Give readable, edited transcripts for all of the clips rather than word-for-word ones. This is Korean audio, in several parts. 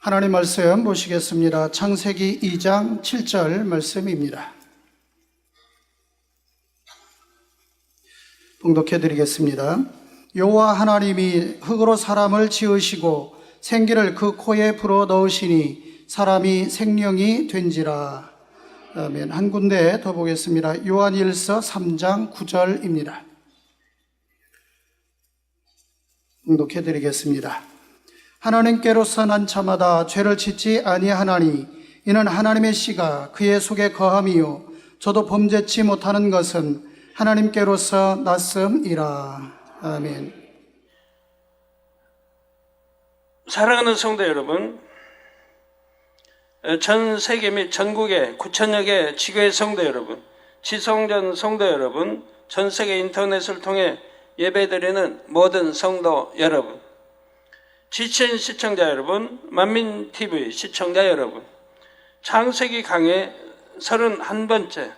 하나님 말씀 보시겠습니다. 창세기 2장 7절 말씀입니다. 봉독해 드리겠습니다. 여호와 하나님이 흙으로 사람을 지으시고 생기를 그 코에 불어 넣으시니 사람이 생명이 된지라. 아멘. 한 군데 더 보겠습니다. 요한일서 3장 9절입니다. 봉독해 드리겠습니다. 하나님께로서 난 저마다 죄를 짓지 아니하나니 이는 하나님의 씨가 그의 속에 거함이요 저도 범죄치 못하는 것은 하나님께로서 났음이라. 아멘. 사랑하는 성도 여러분, 전 세계 및 전국의 9천여 개 지교회 성도 여러분, 지성전 성도 여러분, 전 세계 인터넷을 통해 예배드리는 모든 성도 여러분, 지친 시청자 여러분, 만민TV 시청자 여러분, 창세기 강의 31번째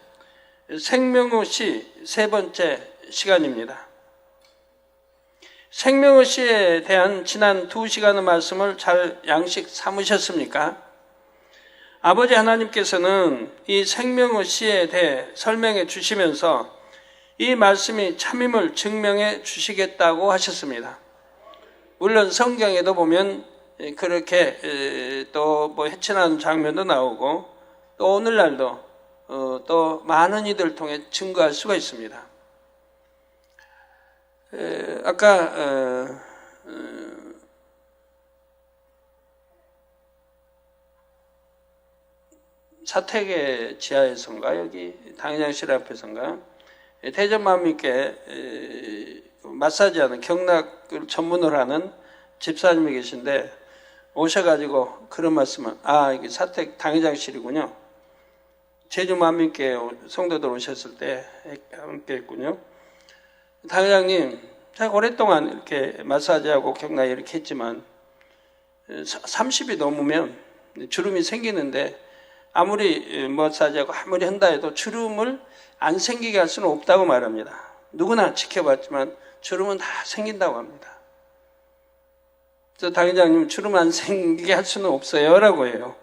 생명의 시 3번째 시간입니다. 생명의 시에 대한 지난 2시간의 말씀을 잘 양식 삼으셨습니까? 아버지 하나님께서는 이 생명의 시에 대해 설명해 주시면서 이 말씀이 참임을 증명해 주시겠다고 하셨습니다. 물론 성경에도 보면 그렇게 또 뭐 해친하는 장면도 나오고 또 오늘날도 또 많은 이들을 통해 증거할 수가 있습니다. 아까 사택의 지하에선가 여기 당회장실 앞에선가 대전마음있게 마사지하는 경락을 전문으로 하는 집사님이 계신데 오셔가지고 그런 말씀을 이게 사택 당회장실이군요. 제주 만민께 성도들 오셨을 때 함께 했군요. 당회장님, 제가 오랫동안 이렇게 마사지하고 경락 이렇게 했지만 30이 넘으면 주름이 생기는데 아무리 마사지하고 아무리 한다 해도 주름을 안 생기게 할 수는 없다고 말합니다. 누구나 지켜봤지만 주름은 다 생긴다고 합니다. 그래서 당회장님 주름 안 생기게 할 수는 없어요 라고 해요.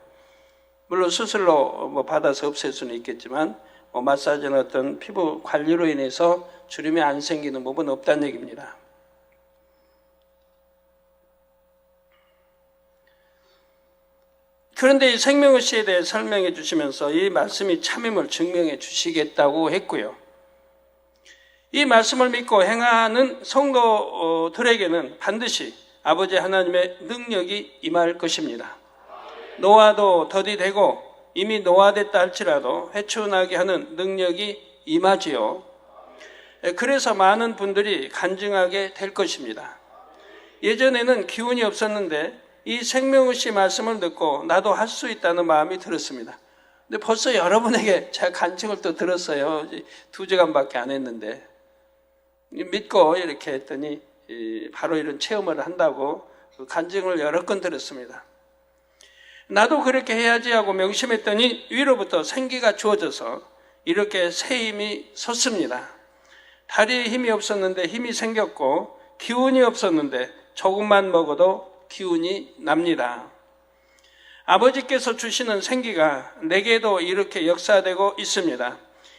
물론 수술로 받아서 없앨 수는 있겠지만 마사지나 어떤 피부 관리로 인해서 주름이 안 생기는 법은 없다는 얘기입니다. 그런데 이 생명의 시에 대해 설명해 주시면서 이 말씀이 참임을 증명해 주시겠다고 했고요. 이 말씀을 믿고 행하는 성도들에게는 반드시 아버지 하나님의 능력이 임할 것입니다. 노화도 더디 되고 이미 노화됐다 할지라도 회춘하게 하는 능력이 임하지요. 그래서 많은 분들이 간증하게 될 것입니다. 예전에는 기운이 없었는데 이 생명의 시 말씀을 듣고 나도 할 수 있다는 마음이 들었습니다. 근데 벌써 여러분에게 제가 간증을 또 들었어요. 2주간밖에 안 했는데 믿고 이렇게 했더니 바로 이런 체험을 한다고 간증을 여러 건 들었습니다. 나도 그렇게 해야지 하고 명심했더니 위로부터 생기가 주어져서 이렇게 새 힘이 섰습니다. 다리에 힘이 없었는데 힘이 생겼고 기운이 없었는데 조금만 먹어도 기운이 납니다. 아버지께서 주시는 생기가 내게도 이렇게 역사되고 있습니다.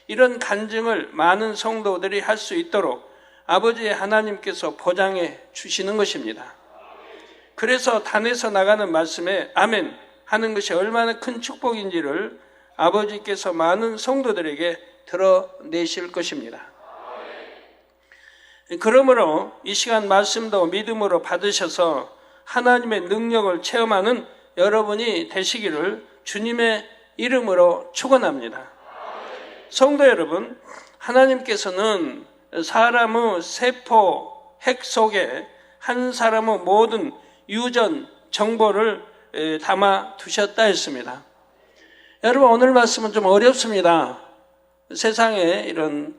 이런 간증을 많은 성도들이 할 수 있도록 아버지 하나님께서 보장해 주시는 것입니다. 그래서 단에서 나가는 말씀에 아멘 하는 것이 얼마나 큰 축복인지를 아버지께서 많은 성도들에게 드러내실 것입니다. 그러므로 이 시간 말씀도 믿음으로 받으셔서 하나님의 능력을 체험하는 여러분이 되시기를 주님의 이름으로 축원합니다. 성도 여러분, 하나님께서는 사람의 세포 핵 속에 한 사람의 모든 유전 정보를 담아 두셨다 했습니다. 여러분, 오늘 말씀은 좀 어렵습니다. 세상에 이런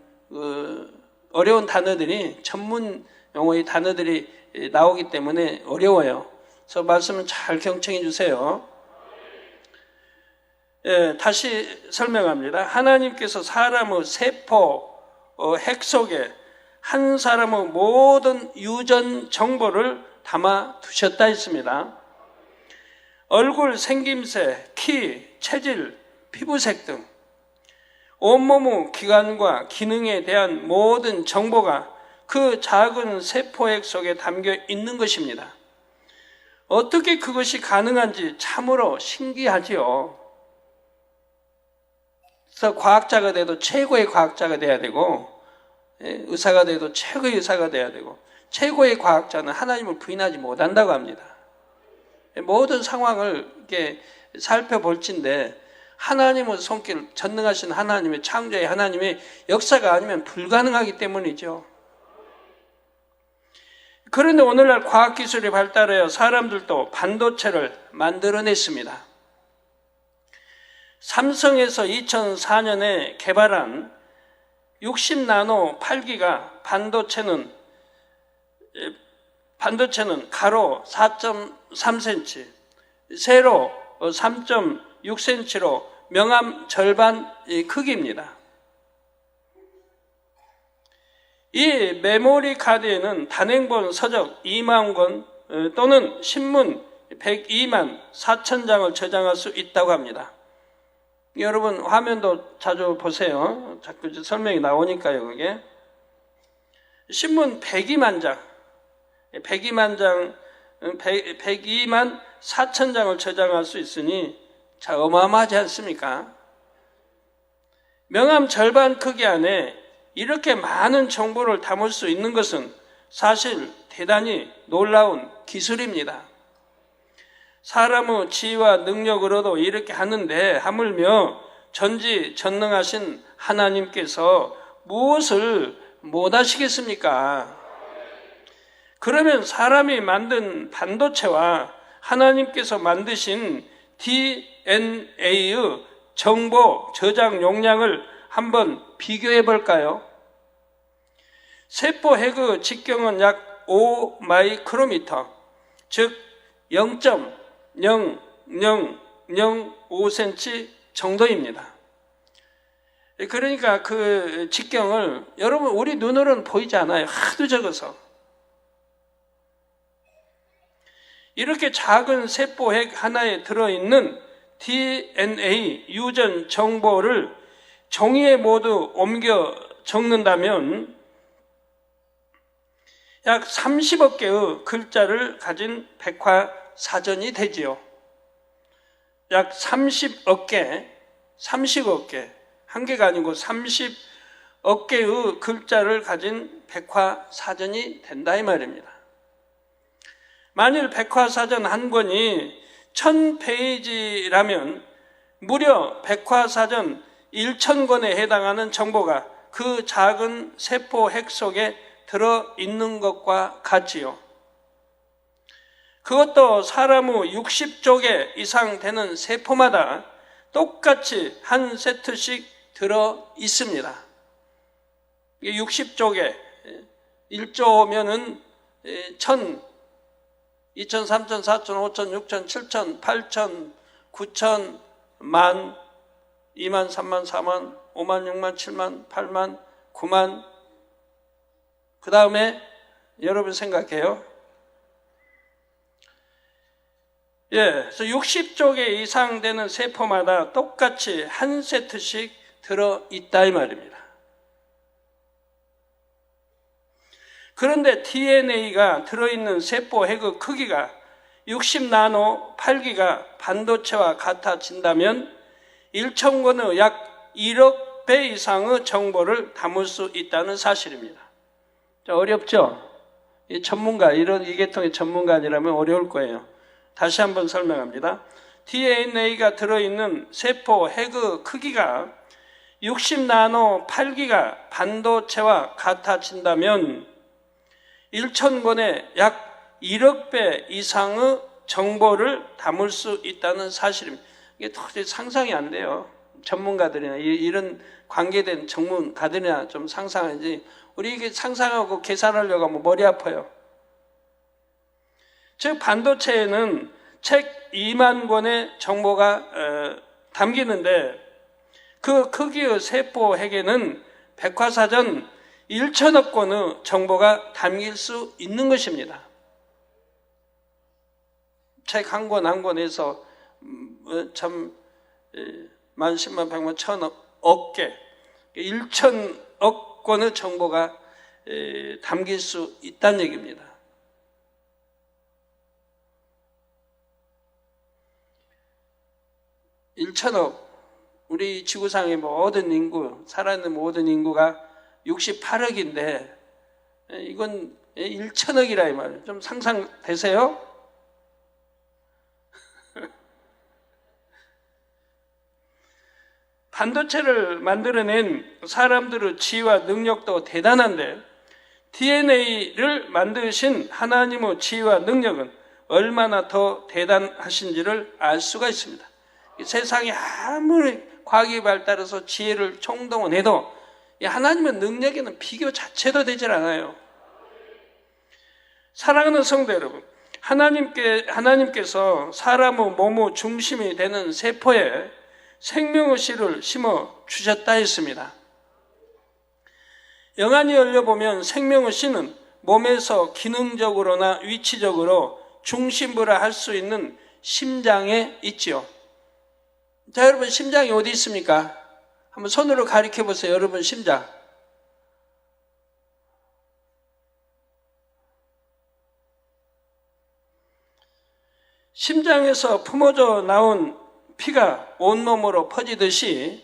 어려운 단어들이 전문 용어의 단어들이 나오기 때문에 어려워요. 그래서 말씀은 잘 경청해 주세요. 다시 설명합니다. 하나님께서 사람의 세포 핵 속에 한 사람의 모든 유전 정보를 담아 두셨다 했습니다. 얼굴 생김새, 키, 체질, 피부색 등 온몸의 기관과 기능에 대한 모든 정보가 그 작은 세포핵 속에 담겨 있는 것입니다. 어떻게 그것이 가능한지 참으로 신기하지요. 그래서 과학자가 돼도 최고의 과학자가 돼야 되고, 의사가 돼도 최고의 의사가 돼야 되고, 최고의 과학자는 하나님을 부인하지 못한다고 합니다. 모든 상황을 이렇게 살펴볼진데 하나님의 손길, 전능하신 하나님의 창조의 하나님의 역사가 아니면 불가능하기 때문이죠. 그런데 오늘날 과학기술이 발달하여 사람들도 반도체를 만들어냈습니다. 삼성에서 2004년에 개발한 60나노 8기가 반도체는 가로 4.3cm, 세로 3.6cm로 명암 절반 크기입니다. 이 메모리 카드에는 단행본 서적 2만 권 또는 신문 102만 4천 장을 저장할 수 있다고 합니다. 여러분 화면도 자주 보세요. 자꾸 설명이 나오니까요. 그게 신문 102만 장, 102만 4천 장을 저장할 수 있으니 자 어마어마하지 않습니까? 명암 절반 크기 안에 이렇게 많은 정보를 담을 수 있는 것은 사실 대단히 놀라운 기술입니다. 사람의 지혜와 능력으로도 이렇게 하는데 하물며 전지전능하신 하나님께서 무엇을 못하시겠습니까? 그러면 사람이 만든 반도체와 하나님께서 만드신 DNA의 정보 저장 용량을 한번 비교해 볼까요? 세포 핵의 직경은 약 5마이크로미터, 즉 0.00005cm 정도입니다. 그러니까 그 직경을 여러분 우리 눈으로는 보이지 않아요. 하도 적어서. 이렇게 작은 세포 핵 하나에 들어있는 DNA 유전 정보를 종이에 모두 옮겨 적는다면 약 30억 개의 글자를 가진 백과사전이 되지요. 약 30억 개, 한 개가 아니고 30억 개의 글자를 가진 백과사전이 된다 이 말입니다. 만일 백과사전 한 권이 1000페이지라면 무려 백과사전 1000권에 해당하는 정보가 그 작은 세포 핵 속에 들어있는 것과 같지요. 그것도 사람의 60조개 이상 되는 세포마다 똑같이 한 세트씩 들어있습니다. 60조개, 1조면은 1000, 2000, 3000, 4000, 5000, 6000, 7000, 8000, 9000, 만, 2만, 3만, 4만, 5만, 6만, 7만, 8만, 9만. 그 다음에 여러분 생각해요. 그래서 60조개 이상 되는 세포마다 똑같이 한 세트씩 들어있다 이 말입니다. 그런데 DNA가 들어있는 세포 핵의 크기가 60나노 8기가 반도체와 같아진다면 1000권의 약 1억 배 이상의 정보를 담을 수 있다는 사실입니다. 어렵죠? 이 전문가, 이 계통의 전문가 아니라면 어려울 거예요. 다시 한번 설명합니다. DNA가 들어있는 세포 핵의 크기가 60나노 8기가 반도체와 같아진다면 1000권의 약 1억 배 이상의 정보를 담을 수 있다는 사실입니다. 이게 도저히 상상이 안 돼요. 전문가들이나 이런 관계된 전문가들이나 좀 상상하지. 우리 이게 상상하고 계산하려고 하면 머리 아파요. 즉 반도체에는 책 2만 권의 정보가 담기는데 그 크기의 세포 핵에는 백과사전 1천억 권의 정보가 담길 수 있는 것입니다. 책 한 권 한 권에서 참 만십만 백만 천억 개 1천억 권의 정보가 담길 수 있다는 얘기입니다. 1천억, 우리 지구상의 모든 인구, 살아있는 모든 인구가 68억인데 이건 1천억이라 이 말이에요. 좀 상상되세요? 반도체를 만들어낸 사람들의 지혜와 능력도 대단한데 DNA를 만드신 하나님의 지혜와 능력은 얼마나 더 대단하신지를 알 수가 있습니다. 세상이 아무리 과학이 발달해서 지혜를 총동원해도 하나님의 능력에는 비교 자체도 되질 않아요. 사랑하는 성도 여러분, 하나님께서 사람의 몸의 중심이 되는 세포에 생명의 씨를 심어 주셨다 했습니다. 영안이 열려보면 생명의 씨는 몸에서 기능적으로나 위치적으로 중심부라 할 수 있는 심장에 있지요. 자, 여러분 심장이 어디 있습니까? 한번 손으로 가리켜 보세요. 여러분 심장. 심장에서 품어져 나온 피가 온몸으로 퍼지듯이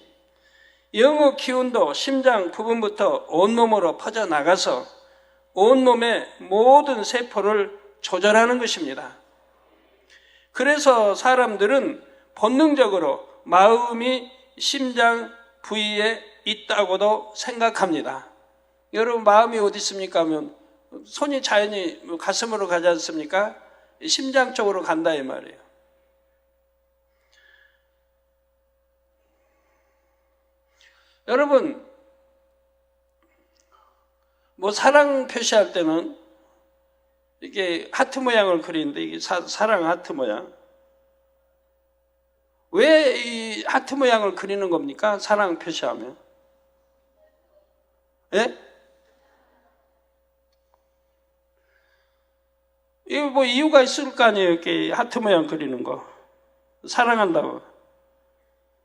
영의 기운도 심장 부분부터 온몸으로 퍼져나가서 온몸의 모든 세포를 조절하는 것입니다. 그래서 사람들은 본능적으로 마음이 심장 부위에 있다고도 생각합니다. 여러분 마음이 어디 있습니까 하면 손이 자연히 가슴으로 가지 않습니까? 심장 쪽으로 간다 이 말이에요. 여러분 뭐 사랑 표시할 때는 이게 하트 모양을 그리는데 이게 사랑 하트 모양. 왜 이 하트 모양을 그리는 겁니까? 사랑 표시하면. 예? 이거 뭐 이유가 있을 거 아니에요. 이렇게 하트 모양 그리는 거. 사랑한다고.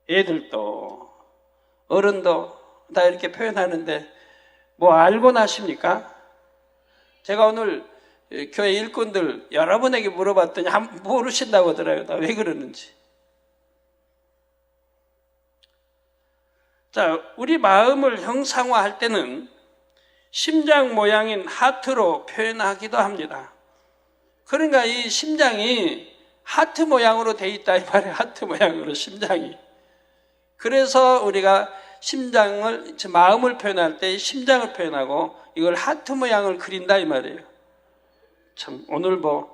애들도 어른도 다 이렇게 표현하는데 뭐 알고는 하십니까? 제가 오늘 교회 일꾼들 여러분에게 물어봤더니 모르신다고 하더라고요. 왜 그러는지. 자, 우리 마음을 형상화할 때는 심장 모양인 하트로 표현하기도 합니다. 그러니까 이 심장이 하트 모양으로 돼 있다 이 말이에요. 하트 모양으로 심장이. 그래서 우리가 심장을, 마음을 표현할 때 심장을 표현하고 이걸 하트 모양을 그린다 이 말이에요. 참 오늘 뭐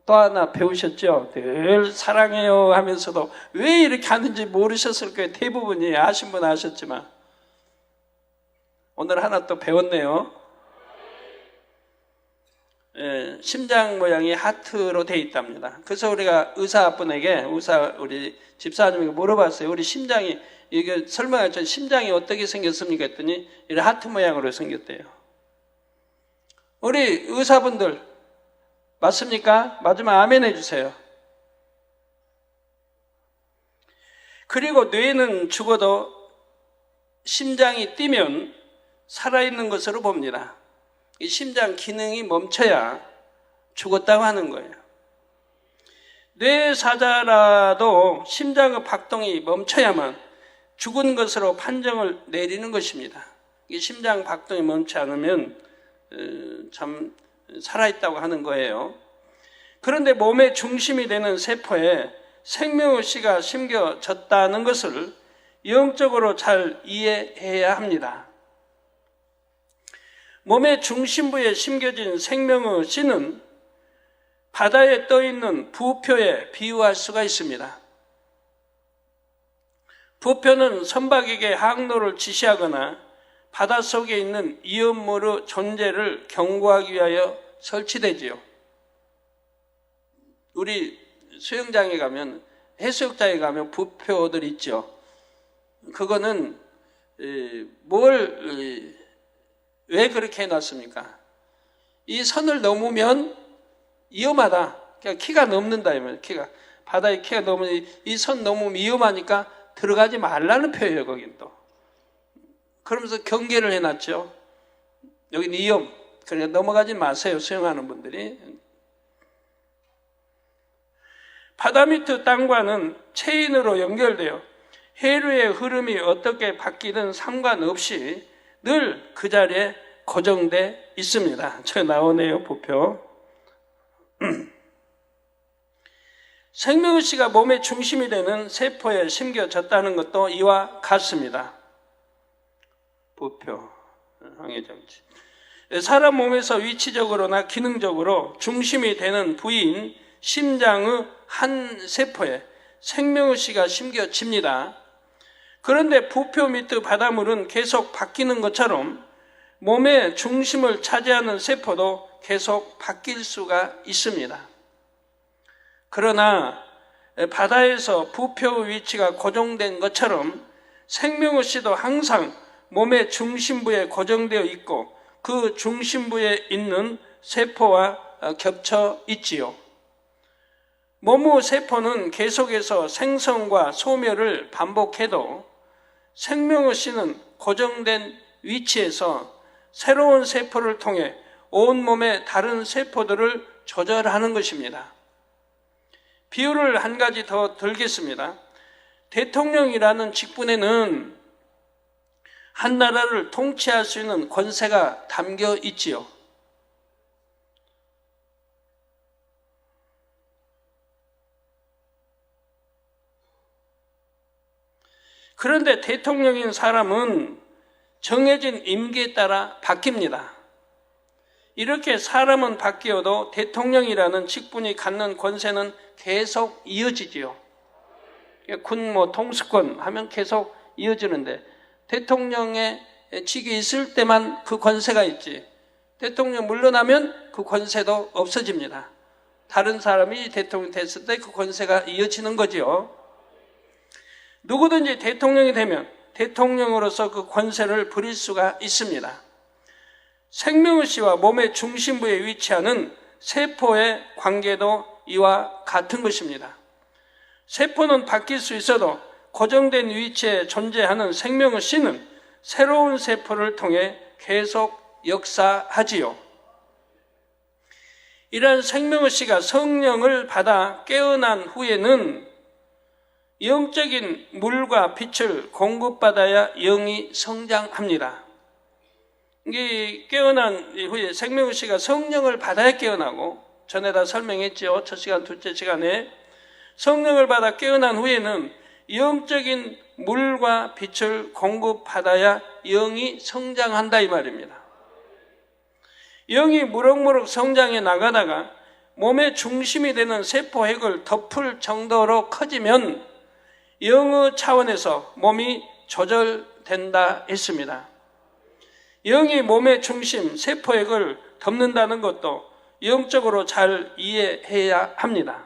또 하나 배우셨죠? 늘 사랑해요 하면서도 왜 이렇게 하는지 모르셨을 거예요. 대부분이 아신 분 아셨지만 오늘 하나 또 배웠네요. 예, 심장 모양이 하트로 되어 있답니다. 그래서 우리가 의사분에게 우리 집사님에게 물어봤어요. 우리 심장이 이게 설명했죠. 심장이 어떻게 생겼습니까? 했더니 이런 하트 모양으로 생겼대요. 우리 의사분들 맞습니까? 맞으면 아멘 해주세요. 그리고 뇌는 죽어도 심장이 뛰면 살아있는 것으로 봅니다. 이 심장 기능이 멈춰야 죽었다고 하는 거예요. 뇌 사자라도 심장의 박동이 멈춰야만 죽은 것으로 판정을 내리는 것입니다. 이 심장 박동이 멈추지 않으면 참 살아있다고 하는 거예요. 그런데 몸의 중심이 되는 세포에 생명의 씨가 심겨졌다는 것을 영적으로 잘 이해해야 합니다. 몸의 중심부에 심겨진 생명의 씨는 바다에 떠있는 부표에 비유할 수가 있습니다. 부표는 선박에게 항로를 지시하거나 바닷속에 있는 위험물의 존재를 경고하기 위하여 설치되지요. 우리 수영장에 가면, 해수욕장에 가면 부표들 있죠. 그거는 왜 그렇게 해놨습니까? 이 선을 넘으면 위험하다. 그러니까 키가 넘는다, 이 말이에요. 키가. 바다의 키가 넘으니 이 선 너무 위험하니까 들어가지 말라는 표현이에요, 거긴 또. 그러면서 경계를 해놨죠. 여긴 위험. 그러니까 넘어가지 마세요, 수영하는 분들이. 바다 밑의 땅과는 체인으로 연결되어 해류의 흐름이 어떻게 바뀌든 상관없이 늘 그 자리에 고정돼 있습니다. 저 나오네요, 부표. 생명의식가 몸의 중심이 되는 세포에 심겨졌다는 것도 이와 같습니다. 부표, 항해정지. 사람 몸에서 위치적으로나 기능적으로 중심이 되는 부위인 심장의 한 세포에 생명의식가 심겨집니다. 그런데 부표 밑의 바닷물은 계속 바뀌는 것처럼 몸의 중심을 차지하는 세포도 계속 바뀔 수가 있습니다. 그러나 바다에서 부표의 위치가 고정된 것처럼 생명의식도 항상 몸의 중심부에 고정되어 있고 그 중심부에 있는 세포와 겹쳐 있지요. 몸의 세포는 계속해서 생성과 소멸을 반복해도 생명의식은 고정된 위치에서 새로운 세포를 통해 온몸의 다른 세포들을 조절하는 것입니다. 비유를 한 가지 더 들겠습니다. 대통령이라는 직분에는 한 나라를 통치할 수 있는 권세가 담겨 있지요. 그런데 대통령인 사람은 정해진 임기에 따라 바뀝니다. 이렇게 사람은 바뀌어도 대통령이라는 직분이 갖는 권세는 계속 이어지지요. 군 통수권 하면 계속 이어지는데 대통령의 직이 있을 때만 그 권세가 있지, 대통령 물러나면 그 권세도 없어집니다. 다른 사람이 대통령 됐을 때 그 권세가 이어지는 거지요. 누구든지 대통령이 되면 대통령으로서 그 권세를 부릴 수가 있습니다. 생명의식과 몸의 중심부에 위치하는 세포의 관계도 이와 같은 것입니다. 세포는 바뀔 수 있어도 고정된 위치에 존재하는 생명의식은 새로운 세포를 통해 계속 역사하지요. 이러한 생명의식이 성령을 받아 깨어난 후에는 영적인 물과 빛을 공급받아야 영이 성장합니다. 이게 깨어난 후에 생명의식이 성령을 받아야 깨어나고, 전에 다 설명했죠. 첫 시간, 둘째 시간에. 성령을 받아 깨어난 후에는 영적인 물과 빛을 공급받아야 영이 성장한다 이 말입니다. 영이 무럭무럭 성장해 나가다가 몸의 중심이 되는 세포핵을 덮을 정도로 커지면 영의 차원에서 몸이 조절된다 했습니다. 영이 몸의 중심, 세포핵을 덮는다는 것도 영적으로 잘 이해해야 합니다.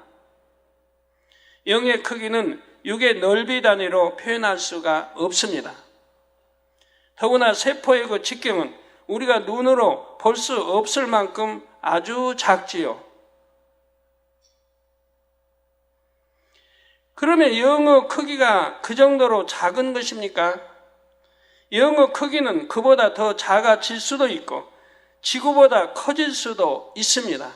영의 크기는 육의 넓이 단위로 표현할 수가 없습니다. 더구나 세포의 그 직경은 우리가 눈으로 볼 수 없을 만큼 아주 작지요. 그러면 영의 크기가 그 정도로 작은 것입니까? 영의 크기는 그보다 더 작아질 수도 있고 지구보다 커질 수도 있습니다.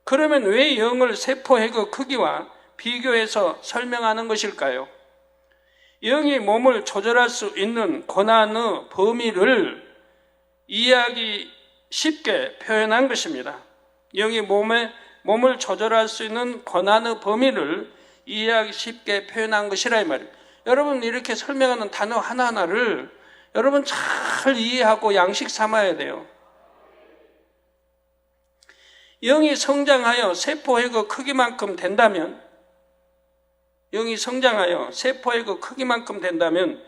그러면 왜 영을 세포의 그 크기와 비교해서 설명하는 것일까요? 영이 몸을 조절할 수 있는 권한의 범위를 이해하기 쉽게 표현한 것입니다. 영이 몸을 조절할 수 있는 권한의 범위를 이해하기 쉽게 표현한 것이라 이 말이에요. 여러분 이렇게 설명하는 단어 하나하나를 여러분 잘 이해하고 양식 삼아야 돼요. 영이 성장하여 세포의 그 크기만큼 된다면, 영이 성장하여 세포의 그 크기만큼 된다면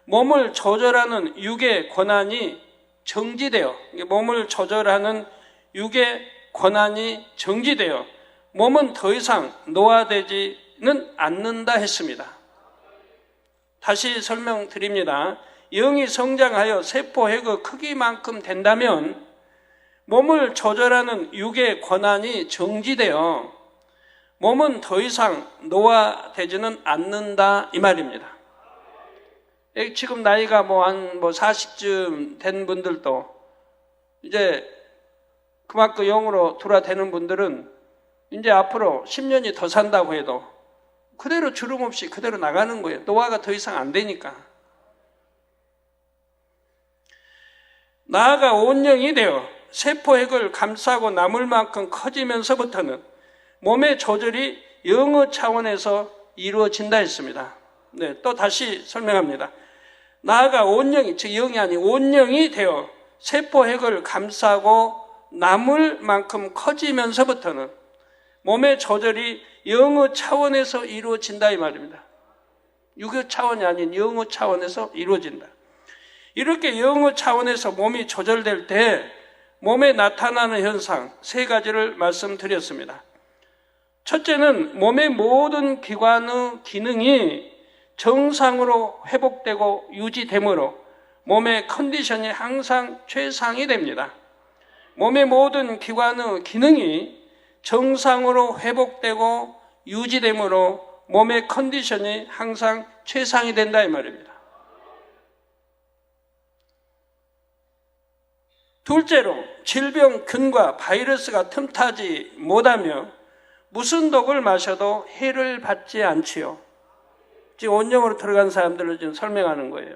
몸을 조절하는 육의 권한이 정지되어, 몸을 조절하는 육의 권한이 정지되어 몸은 더 이상 노화되지는 않는다 했습니다. 다시 설명드립니다. 영이 성장하여 세포의 그 크기만큼 된다면 몸을 조절하는 육의 권한이 정지되어 몸은 더 이상 노화되지는 않는다 이 말입니다. 지금 나이가 한 40쯤 된 분들도 이제 그만큼 영으로 돌아되는 분들은 이제 앞으로 10년이 더 산다고 해도 그대로 주름 없이 그대로 나가는 거예요. 노화가 더 이상 안 되니까. 나아가 온영이 되어 세포핵을 감싸고 남을 만큼 커지면서부터는 몸의 조절이 영의 차원에서 이루어진다 했습니다. 네, 또 다시 설명합니다. 나아가 온영이, 즉 영이 아닌 온영이 되어 세포핵을 감싸고 남을 만큼 커지면서부터는 몸의 조절이 영의 차원에서 이루어진다 이 말입니다. 육의 차원이 아닌 영의 차원에서 이루어진다. 이렇게 영의 차원에서 몸이 조절될 때 몸에 나타나는 현상 세 가지를 말씀드렸습니다. 첫째는 몸의 모든 기관의 기능이 정상으로 회복되고 유지되므로 몸의 컨디션이 항상 최상이 됩니다. 몸의 모든 기관의 기능이 정상으로 회복되고 유지되므로 몸의 컨디션이 항상 최상이 된다 이 말입니다. 둘째로 질병, 균과 바이러스가 틈타지 못하며 무슨 독을 마셔도 해를 받지 않지요. 지금 온영으로 들어간 사람들을 지금 설명하는 거예요.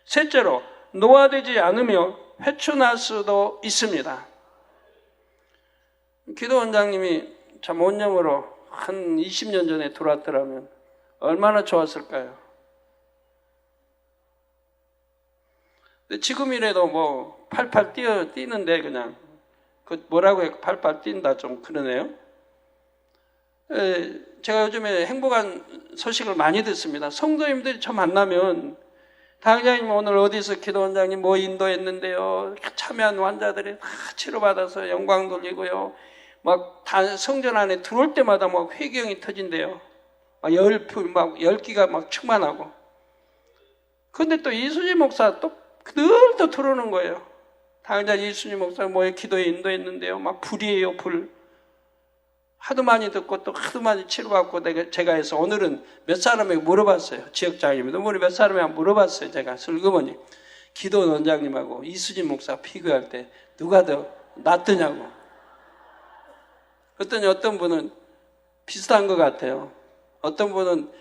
셋째로 노화되지 않으며 회춘할 수도 있습니다. 기도 원장님이 참 온영으로 한 20년 전에 들어왔더라면 얼마나 좋았을까요? 근데 지금이라도 팔팔 뛰는데 그냥 뭐라고 해요? 팔팔 뛴다 좀 그러네요. 제가 요즘에 행복한 소식을 많이 듣습니다. 성도님들이 저 만나면 당장님 오늘 어디서 기도 원장님 인도했는데요. 참여한 환자들이 다 치료받아서 영광 돌리고요. 다 성전 안에 들어올 때마다 회경이 터진대요. 열기가 충만하고. 근데 또 이수지 목사 늘 또 들어오는 거예요. 당장 이수지 목사 기도에 인도했는데요. 불이에요, 불. 하도 많이 듣고 또 하도 많이 치료받고 제가 해서 오늘은 몇 사람에게 물어봤어요. 지역장님도 우리 몇 사람에게 물어봤어요. 제가 슬그머니 기도 원장님하고 이수진 목사 비교할 때 누가 더 낫더냐고. 그랬더니 어떤 분은 비슷한 것 같아요. 어떤 분은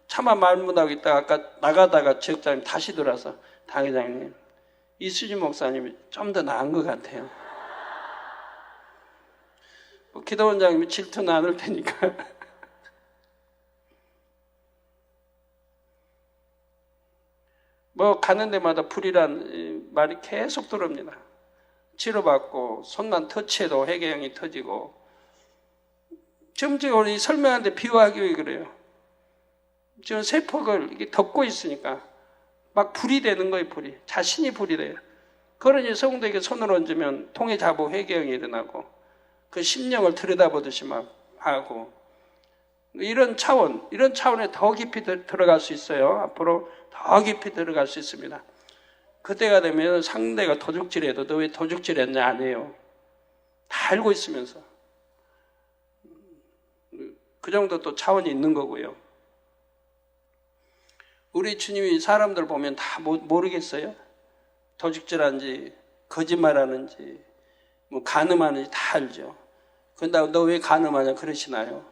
차마 말 못하고 있다가 아까 나가다가 지역장님 다시 들어와서 당회장님 이수진 목사님이 좀 더 나은 것 같아요. 기도 원장님이 질투는 않을 테니까. 가는 데마다 불이란 말이 계속 들어옵니다. 치료받고 손만 터치해도 회개형이 터지고. 지금 우리 설명하는데 비유하기 위해 그래요. 지금 세포를 이게 덮고 있으니까 불이 되는 거예요, 불이. 자신이 불이 돼요. 그러니 성도에게 손을 얹으면 통에 잡고 회개형이 일어나고 그 심령을 들여다보듯이 하고 이런 차원에 더 깊이 들어갈 수 있어요. 앞으로 더 깊이 들어갈 수 있습니다. 그때가 되면 상대가 도둑질해도 너 왜 도둑질했냐 안 해요. 다 알고 있으면서 그 정도 또 차원이 있는 거고요. 우리 주님이 사람들 보면 다 모르겠어요. 도둑질하는지 거짓말하는지 간음하는지 다 알죠. 근데 너 왜 간음하냐 그러시나요?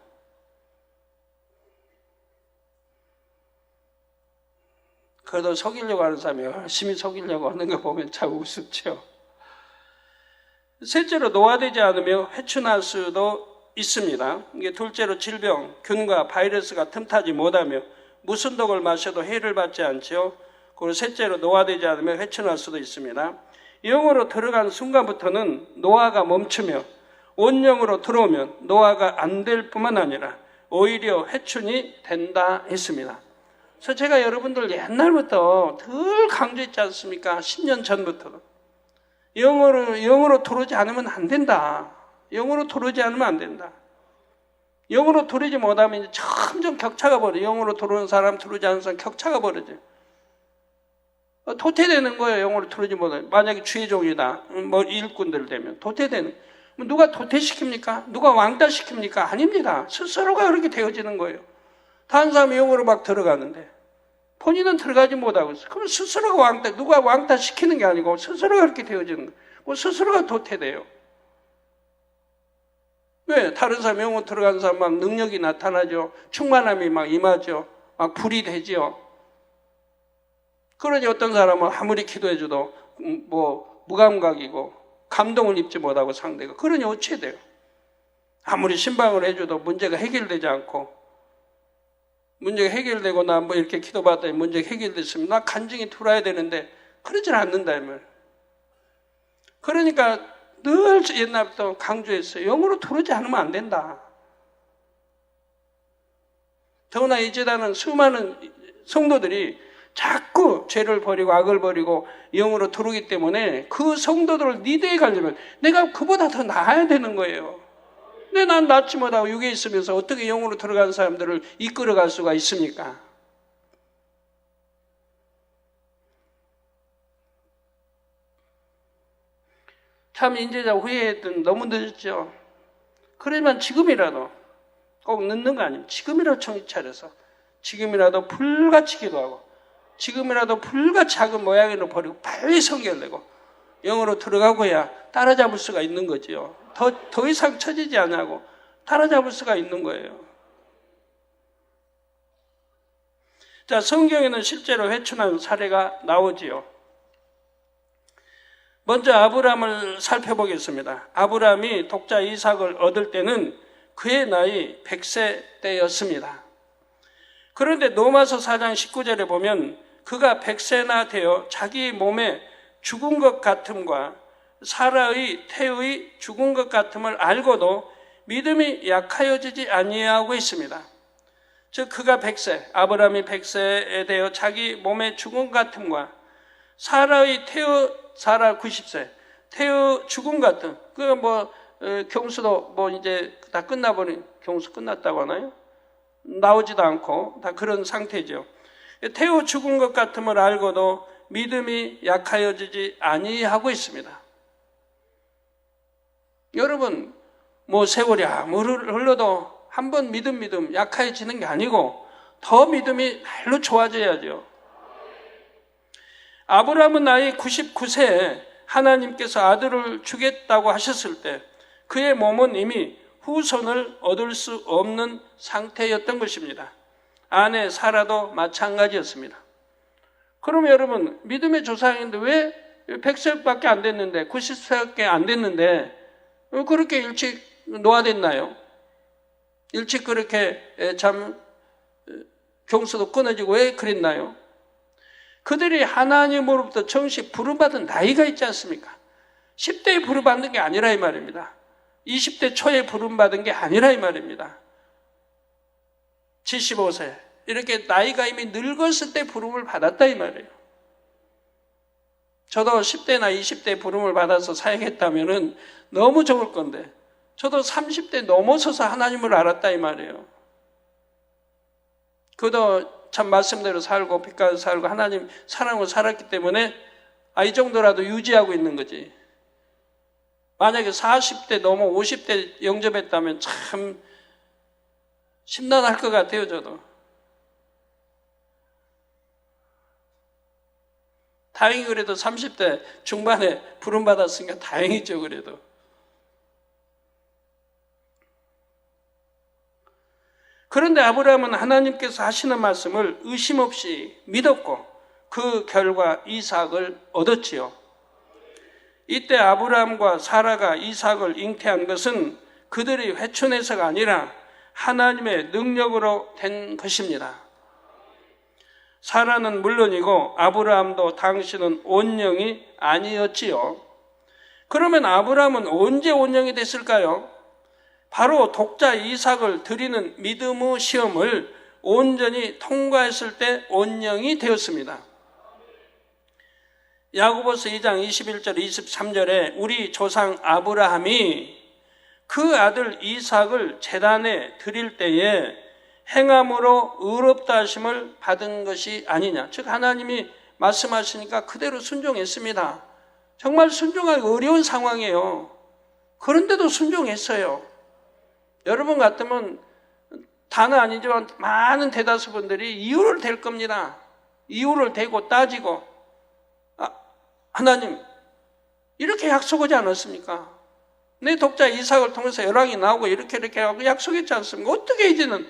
그래도 속이려고 하는 사람이 열심히 속이려고 하는 거 보면 참 우습죠. 셋째로 노화되지 않으며 회춘할 수도 있습니다. 이게 둘째로 질병, 균과 바이러스가 틈타지 못하며 무슨 독을 마셔도 해를 받지 않지요. 그리고 셋째로 노화되지 않으며 회춘할 수도 있습니다. 영으로 들어간 순간부터는 노화가 멈추며 온영으로 들어오면 노화가 안 될 뿐만 아니라 오히려 회춘이 된다 했습니다. 그래서 제가 여러분들 옛날부터 늘 강조했지 않습니까? 10년 전부터. 영으로 들어오지 않으면 안 된다. 영으로 들어오지 않으면 안 된다. 영으로 들어오지 못하면 이제 점점 격차가 벌어져. 영으로 들어오는 사람, 들어오지 않는 사람 격차가 벌어져요. 도태되는 거예요. 영으로 들어오지 못하면. 만약에 주의 종이다. 일꾼들 되면 도태되는. 누가 도태시킵니까? 누가 왕따시킵니까? 아닙니다. 스스로가 그렇게 되어지는 거예요. 다른 사람이 영으로 막 들어가는데 본인은 들어가지 못하고 있어요. 그럼 스스로가 왕따, 누가 왕따시키는 게 아니고 스스로가 그렇게 되어지는 거예요. 스스로가 도태돼요. 왜? 다른 사람 영으로 들어가는 사람 막 능력이 나타나죠. 충만함이 막 임하죠. 막 불이 되죠. 그러니 어떤 사람은 아무리 기도해줘도 무감각이고 감동을 입지 못하고 상대가. 그러니 어찌해야 돼요? 아무리 신방을 해줘도 문제가 해결되지 않고 문제가 해결되고 나 이렇게 기도받았더니 문제가 해결됐으면 나 간증이 들어야 되는데 그러질 않는다 이 말. 그러니까 늘 옛날부터 강조했어요. 영으로 들어오지 않으면 안 된다. 더구나 이 재단은 수많은 성도들이 자꾸 죄를 버리고 악을 버리고 영으로 들어오기 때문에 그 성도들을 리드해 가려면 내가 그보다 더 나아야 되는 거예요. 근데 난 낫지 못하고 육에 있으면서 어떻게 영으로 들어간 사람들을 이끌어갈 수가 있습니까? 참 인제자 후회했던 너무 늦었죠. 그러지만 지금이라도 꼭 늦는 거 아닙니다. 지금이라도 정신 차려서 지금이라도 불같이 기도하고 지금이라도 불같이 작은 모양으로 버리고 빨리 성결되고 영으로 들어가고야 따라잡을 수가 있는 거죠. 더 이상 처지지 않냐고 따라잡을 수가 있는 거예요. 자, 성경에는 실제로 회춘한 사례가 나오지요. 먼저 아브라함을 살펴보겠습니다. 아브라함이 독자 이삭을 얻을 때는 그의 나이 100세 때였습니다. 그런데 로마서 4장 19절에 보면 그가 100세나 되어 자기 몸에 죽은 것 같음과 사라의 태의 죽은 것 같음을 알고도 믿음이 약하여지지 아니하고 있습니다. 즉 그가 100세, 아브라함이 100세에 되어 자기 몸에 죽은 것 같음과 사라의 사라 90세, 태의 죽은 것 같음. 경수도 이제 다 끝나버린, 경수 끝났다고 하나요? 나오지도 않고 다 그런 상태죠. 태의 죽은 것 같음을 알고도 믿음이 약하여지지 아니하고 있습니다. 여러분, 세월이 아무리 흘러도 한번 믿음 약해지는 게 아니고 더 믿음이 날로 좋아져야죠. 아브라함은 나이 99세에 하나님께서 아들을 주겠다고 하셨을 때 그의 몸은 이미 후손을 얻을 수 없는 상태였던 것입니다. 아내 사라도 마찬가지였습니다. 그러면 여러분, 믿음의 조상인데 왜 100세밖에 안 됐는데 90세밖에 안 됐는데 그렇게 일찍 노화됐나요? 일찍 그렇게 경수도 끊어지고 왜 그랬나요? 그들이 하나님으로부터 정식 부름받은 나이가 있지 않습니까? 10대에 부름받는 게 아니라 이 말입니다. 20대 초에 부름받은 게 아니라 이 말입니다. 75세 이렇게 나이가 이미 늙었을 때 부름을 받았다 이 말이에요. 저도 10대나 20대 부름을 받아서 사역했다면 너무 좋을 건데 저도 30대 넘어서서 하나님을 알았다 이 말이에요. 그도 참 말씀대로 살고 빛가서 살고 하나님 사랑으로 살았기 때문에 이 정도라도 유지하고 있는 거지. 만약에 40대 넘어 50대 영접했다면 참 심란할 것 같아요. 저도. 다행히 그래도 30대 중반에 부름받았으니까 다행이죠. 그래도. 그런데 아브라함은 하나님께서 하시는 말씀을 의심 없이 믿었고 그 결과 이삭을 얻었지요. 이때 아브라함과 사라가 이삭을 잉태한 것은 그들이 회춘해서가 아니라 하나님의 능력으로 된 것입니다. 사라는 물론이고 아브라함도 당신은 온영이 아니었지요. 그러면 아브라함은 언제 온영이 됐을까요? 바로 독자 이삭을 드리는 믿음의 시험을 온전히 통과했을 때 온영이 되었습니다. 야고보서 2장 21절 23절에 우리 조상 아브라함이 그 아들 이삭을 제단에 드릴 때에 행함으로 의롭다 하심을 받은 것이 아니냐. 즉 하나님이 말씀하시니까 그대로 순종했습니다. 정말 순종하기 어려운 상황이에요. 그런데도 순종했어요. 여러분 같으면 다는 아니지만 많은 대다수 분들이 이유를 댈 겁니다. 이유를 대고 따지고, 하나님 이렇게 약속하지 않았습니까? 내 독자 이삭을 통해서 열왕이 나오고 이렇게 하고 약속했지 않습니까? 어떻게 이제는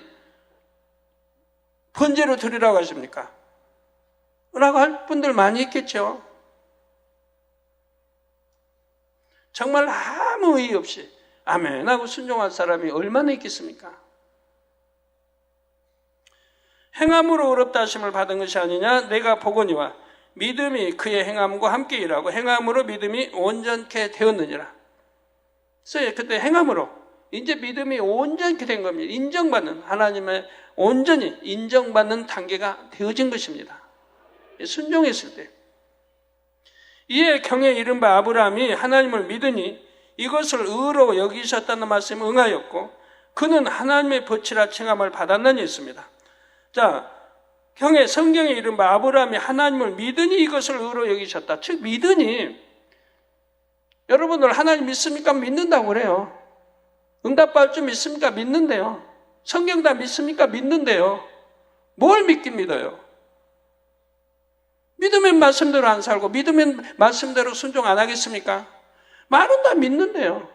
번제로 드리라고 하십니까? 라고 할 분들 많이 있겠죠. 정말 아무 의의 없이 아멘 하고 순종할 사람이 얼마나 있겠습니까? 행함으로 어렵다 하심을 받은 것이 아니냐, 내가 보거니와 믿음이 그의 행함과 함께 일하고 행함으로 믿음이 온전케 되었느니라. 그래서 그때 행함으로 이제 믿음이 온전케 된 겁니다. 인정받는, 하나님의 온전히 인정받는 단계가 되어진 것입니다. 순종했을 때. 이에 경에 이른 바 아브라함이 하나님을 믿으니 이것을 의로 여기셨다는 말씀에 응하였고 그는 하나님의 벗이라 칭함을 받았나니 했습니다. 자, 경에 성경에 이른 바 아브라함이 하나님을 믿으니 이것을 의로 여기셨다. 즉 믿으니, 여러분들 하나님 믿습니까? 믿는다고 그래요. 응답받을 줄 믿습니까? 믿는데요. 성경 다 믿습니까? 믿는데요. 뭘 믿긴 믿어요? 믿으면 말씀대로 안 살고 믿으면 말씀대로 순종 안 하겠습니까? 말은 다 믿는데요.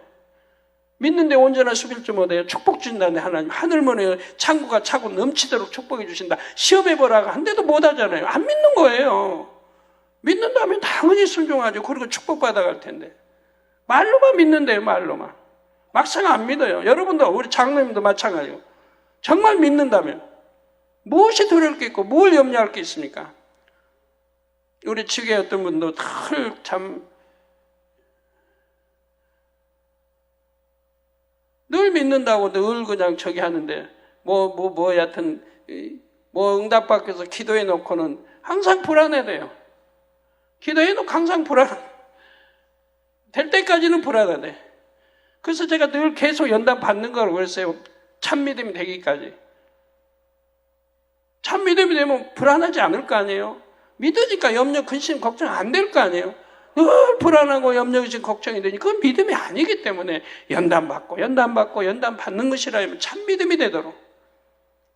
믿는데 온전한 수빌줄 못해요. 축복 준다는데 하나님 하늘문에 창구가 차고 넘치도록 축복해 주신다. 시험해보라고 한데도 못하잖아요. 안 믿는 거예요. 믿는다면 당연히 순종하죠. 그리고 축복받아갈 텐데. 말로만 믿는데요. 말로만. 막상 안 믿어요. 여러분도 우리 장로님도 마찬가지고 정말 믿는다면 무엇이 두려울 게 있고 뭘 염려할 게 있습니까? 우리 측에 어떤 분도 늘 믿는다고 늘 그냥 저기 하는데 여하튼 응답받고서 기도해 놓고는 항상 불안해돼요. 기도해 놓고 항상 될 때까지는 불안하네. 그래서 제가 늘 계속 연단 받는 거라고 그랬어요. 참 믿음이 되기까지. 참 믿음이 되면 불안하지 않을 거 아니에요. 믿으니까 염려, 근심, 걱정 안 될 거 아니에요. 늘 불안하고 염려, 근심, 걱정이 되니 그건 믿음이 아니기 때문에 연단 받는 것이라면 참 믿음이 되도록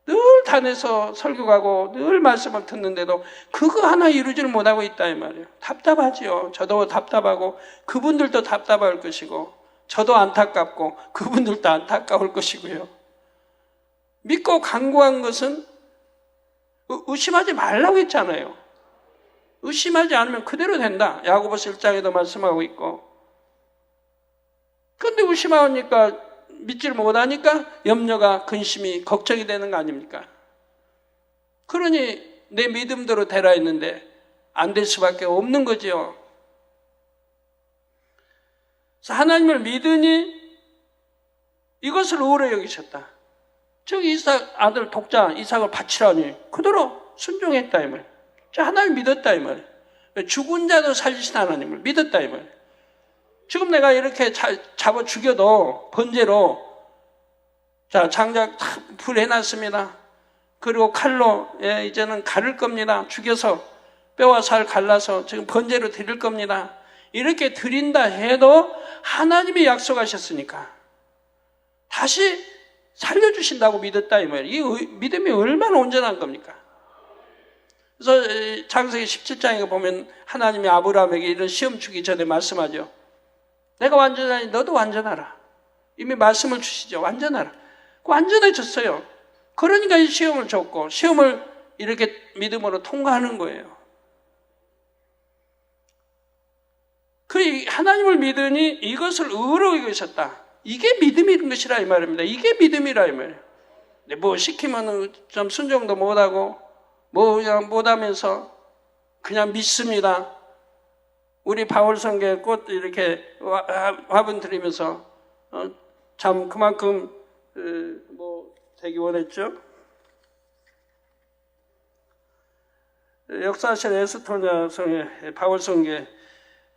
늘 단에서 설교 가고 늘 말씀을 듣는데도 그거 하나 이루지를 못하고 있다 이 말이에요. 답답하지요. 저도 답답하고 그분들도 답답할 것이고 저도 안타깝고 그분들도 안타까울 것이고요. 믿고 간구한 것은 의심하지 말라고 했잖아요. 의심하지 않으면 그대로 된다. 야고보서 1장에도 말씀하고 있고. 그런데 의심하니까 믿지를 못하니까 염려가 근심이 걱정이 되는 거 아닙니까? 그러니 내 믿음대로 되라 했는데 안 될 수밖에 없는 거지요. 그래서 하나님을 믿으니 이것을 의로 여기셨다. 즉 이삭 아들 독자 이삭을 바치라니 그대로 순종했다 이 말. 하나님 믿었다 이 말. 죽은 자도 살리신 하나님을 믿었다 이 말. 지금 내가 이렇게 잡아 죽여도 번제로 장작 불 해놨습니다. 그리고 칼로 이제는 가를 겁니다. 죽여서 뼈와 살 갈라서 지금 번제로 드릴 겁니다. 이렇게 드린다 해도 하나님이 약속하셨으니까 다시 살려주신다고 믿었다 이 말이에요. 이 믿음이 얼마나 온전한 겁니까? 그래서 창세기 17장에 보면 하나님이 아브라함에게 이런 시험 주기 전에 말씀하죠. 내가 완전하니 너도 완전하라. 이미 말씀을 주시죠. 완전하라. 완전해졌어요. 그러니까 이 시험을 줬고 시험을 이렇게 믿음으로 통과하는 거예요. 그 하나님을 믿으니 이것을 의로 여기셨다. 이게 믿음인 것이라 이 말입니다. 이게 믿음이라 이 말이에요. 뭐 시키면 좀 순종도 못하고 그냥 못하면서 그냥 믿습니다. 우리 바울 성경에 꼭 이렇게 화분 드리면서 참 그만큼 되기 원했죠. 역사실 에스토니아 성의 바울 성계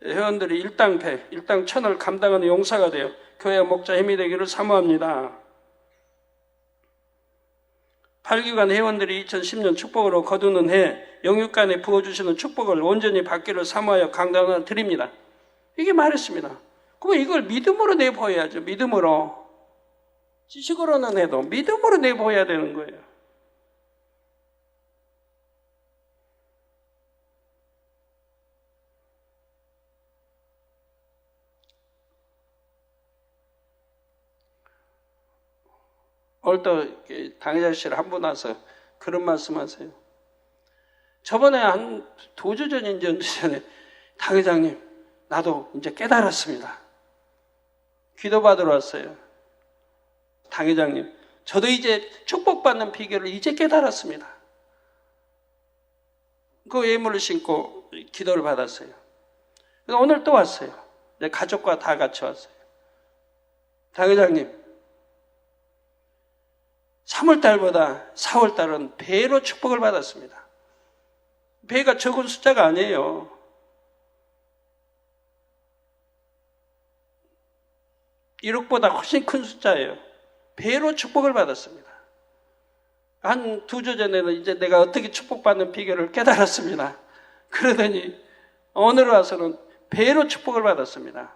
회원들이 일당 1000을 감당하는 용사가 되어 교회 목자 힘이 되기를 사모합니다. 8기관 회원들이 2010년 축복으로 거두는 해 영육간에 부어주시는 축복을 온전히 받기를 사모하여 강단을 드립니다. 이게 말했습니다. 그럼 이걸 믿음으로 내보여야죠. 믿음으로. 지식으로는 해도 믿음으로 내보여야 되는 거예요. 오늘 또 당회장실 한 분 와서 그런 말씀하세요. 저번에 한 2주 전인지 언제 전에 당회장님 나도 이제 깨달았습니다. 기도받으러 왔어요. 당회장님 저도 이제 축복받는 비결을 이제 깨달았습니다. 그 예물을 신고 기도를 받았어요. 그래서 오늘 또 왔어요. 가족과 다 같이 왔어요. 당회장님 3월달보다 4월달은 배로 축복을 받았습니다. 배가 적은 숫자가 아니에요. (1억보다) 훨씬 큰 숫자예요. 배로 축복을 받았습니다. 한 2주 전에는 이제 내가 어떻게 축복받는 비결을 깨달았습니다. 그러더니 오늘 와서는 배로 축복을 받았습니다.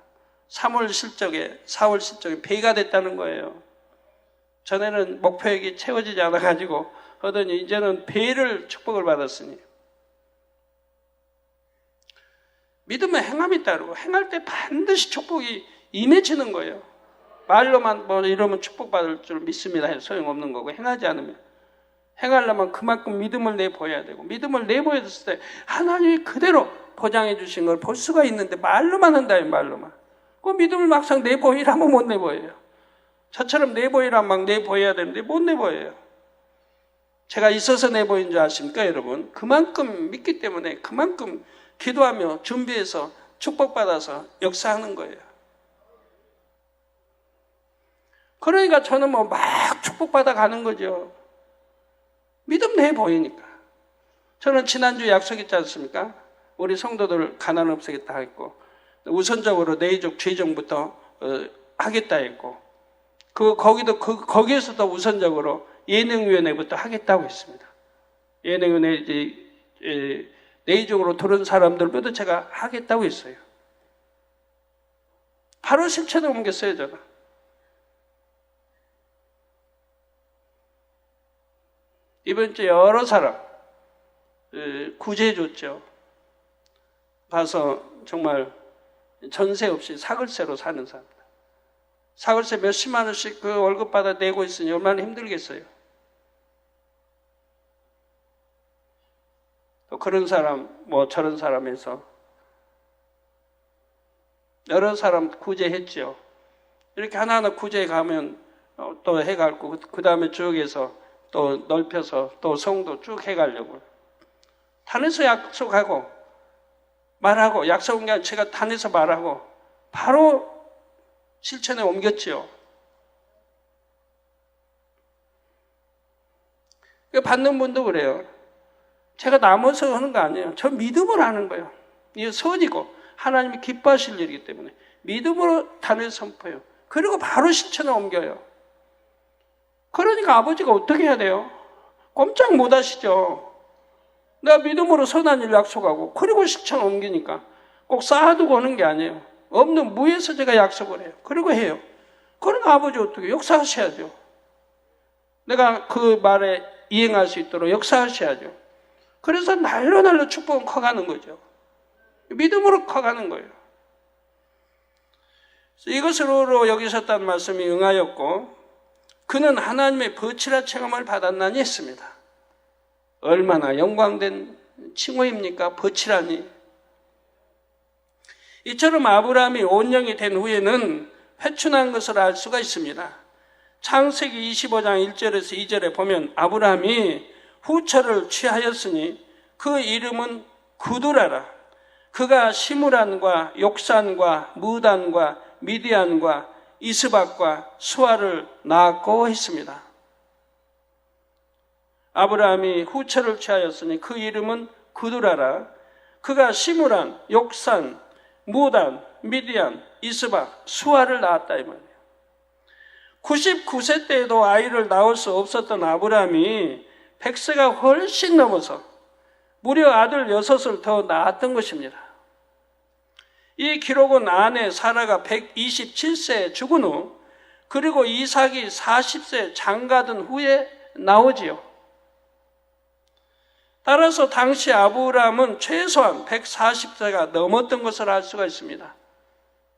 3월 실적에 4월 실적에 배가 됐다는 거예요. 전에는 목표액이 채워지지 않아가지고 하더니 이제는 배를 축복을 받았으니 믿음은 행함이 따르고 행할 때 반드시 축복이 임해지는 거예요. 말로만 뭐 이러면 축복받을 줄 믿습니다. 소용없는 거고 행하지 않으면 행하려면 그만큼 믿음을 내보여야 되고 믿음을 내보였을 때 하나님이 그대로 보장해 주신 걸 볼 수가 있는데 말로만 한다면 말로만 그 믿음을 막상 내보이라면 못 내보여요. 저처럼 내보이라 막 내보여야 되는데 못 내보여요. 제가 있어서 내보인 줄 아십니까 여러분? 그만큼 믿기 때문에 그만큼 기도하며 준비해서 축복받아서 역사하는 거예요. 그러니까 저는 뭐 막 축복받아 가는 거죠. 믿음 내보이니까. 저는 지난주 약속했지 않습니까? 우리 성도들 가난 없애겠다 했고 우선적으로 내의적 죄정부터 하겠다 했고 거기에서도 우선적으로 예능위원회부터 하겠다고 했습니다. 예능위원회 이제 내의적으로 들은 사람들부터 제가 하겠다고 했어요. 바로 실천에 옮겼어요, 저는. 이번 주에 여러 사람 구제해 줬죠. 가서 정말 전세 없이 사글세로 사는 사람. 사글세 몇십만 원씩 그 월급 받아 내고 있으니 얼마나 힘들겠어요. 또 그런 사람, 뭐 저런 사람에서 여러 사람 구제했죠. 이렇게 하나하나 구제해 가면 또 해가고 그 다음에 쭉해서 또 넓혀서 또 성도 쭉 해가려고. 단에서 약속하고 말하고 약속한 게 아니라 제가 단에서 말하고 바로 실천에 옮겼지요. 받는 분도 그래요. 제가 남아서 하는 거 아니에요. 저 믿음으로 하는 거예요. 이게 선이고 하나님이 기뻐하실 일이기 때문에 믿음으로 단을 선포해요. 그리고 바로 실천에 옮겨요. 그러니까 아버지가 어떻게 해야 돼요? 꼼짝 못 하시죠. 내가 믿음으로 선한 일 약속하고 그리고 실천 옮기니까 꼭 쌓아두고 하는 게 아니에요. 없는 무에서 제가 약속을 해요. 그리고 해요. 그러니까 아버지 어떻게 역사하셔야죠. 내가 그 말에 이행할 수 있도록 역사하셔야죠. 그래서 날로 축복은 커가는 거죠. 믿음으로 커가는 거예요. 이것으로 여기 있었다는 말씀이 응하였고 그는 하나님의 버치라 체험을 받았나니 했습니다. 얼마나 영광된 칭호입니까? 버치라니. 이처럼 아브라함이 온영이 된 후에는 회춘한 것을 알 수가 있습니다. 창세기 25장 1절에서 2절에 보면 아브라함이 후처를 취하였으니 그 이름은 구두라라. 그가 시므란과 욕산과 무단과 미디안과 이스박과 수아를 낳았고 했습니다. 아브라함이 후처를 취하였으니 그 이름은 구두라라. 그가 시므란, 욕산, 무단, 미디안, 이스박, 수아를 낳았다 이 말이에요. 99세 때에도 아이를 낳을 수 없었던 아브라함이 100세가 훨씬 넘어서 무려 아들 6을 더 낳았던 것입니다. 이 기록은 아내 사라가 127세에 죽은 후, 그리고 이삭이 40세 장가든 후에 나오지요. 따라서 당시 아브라함은 최소한 140세가 넘었던 것을 알 수가 있습니다.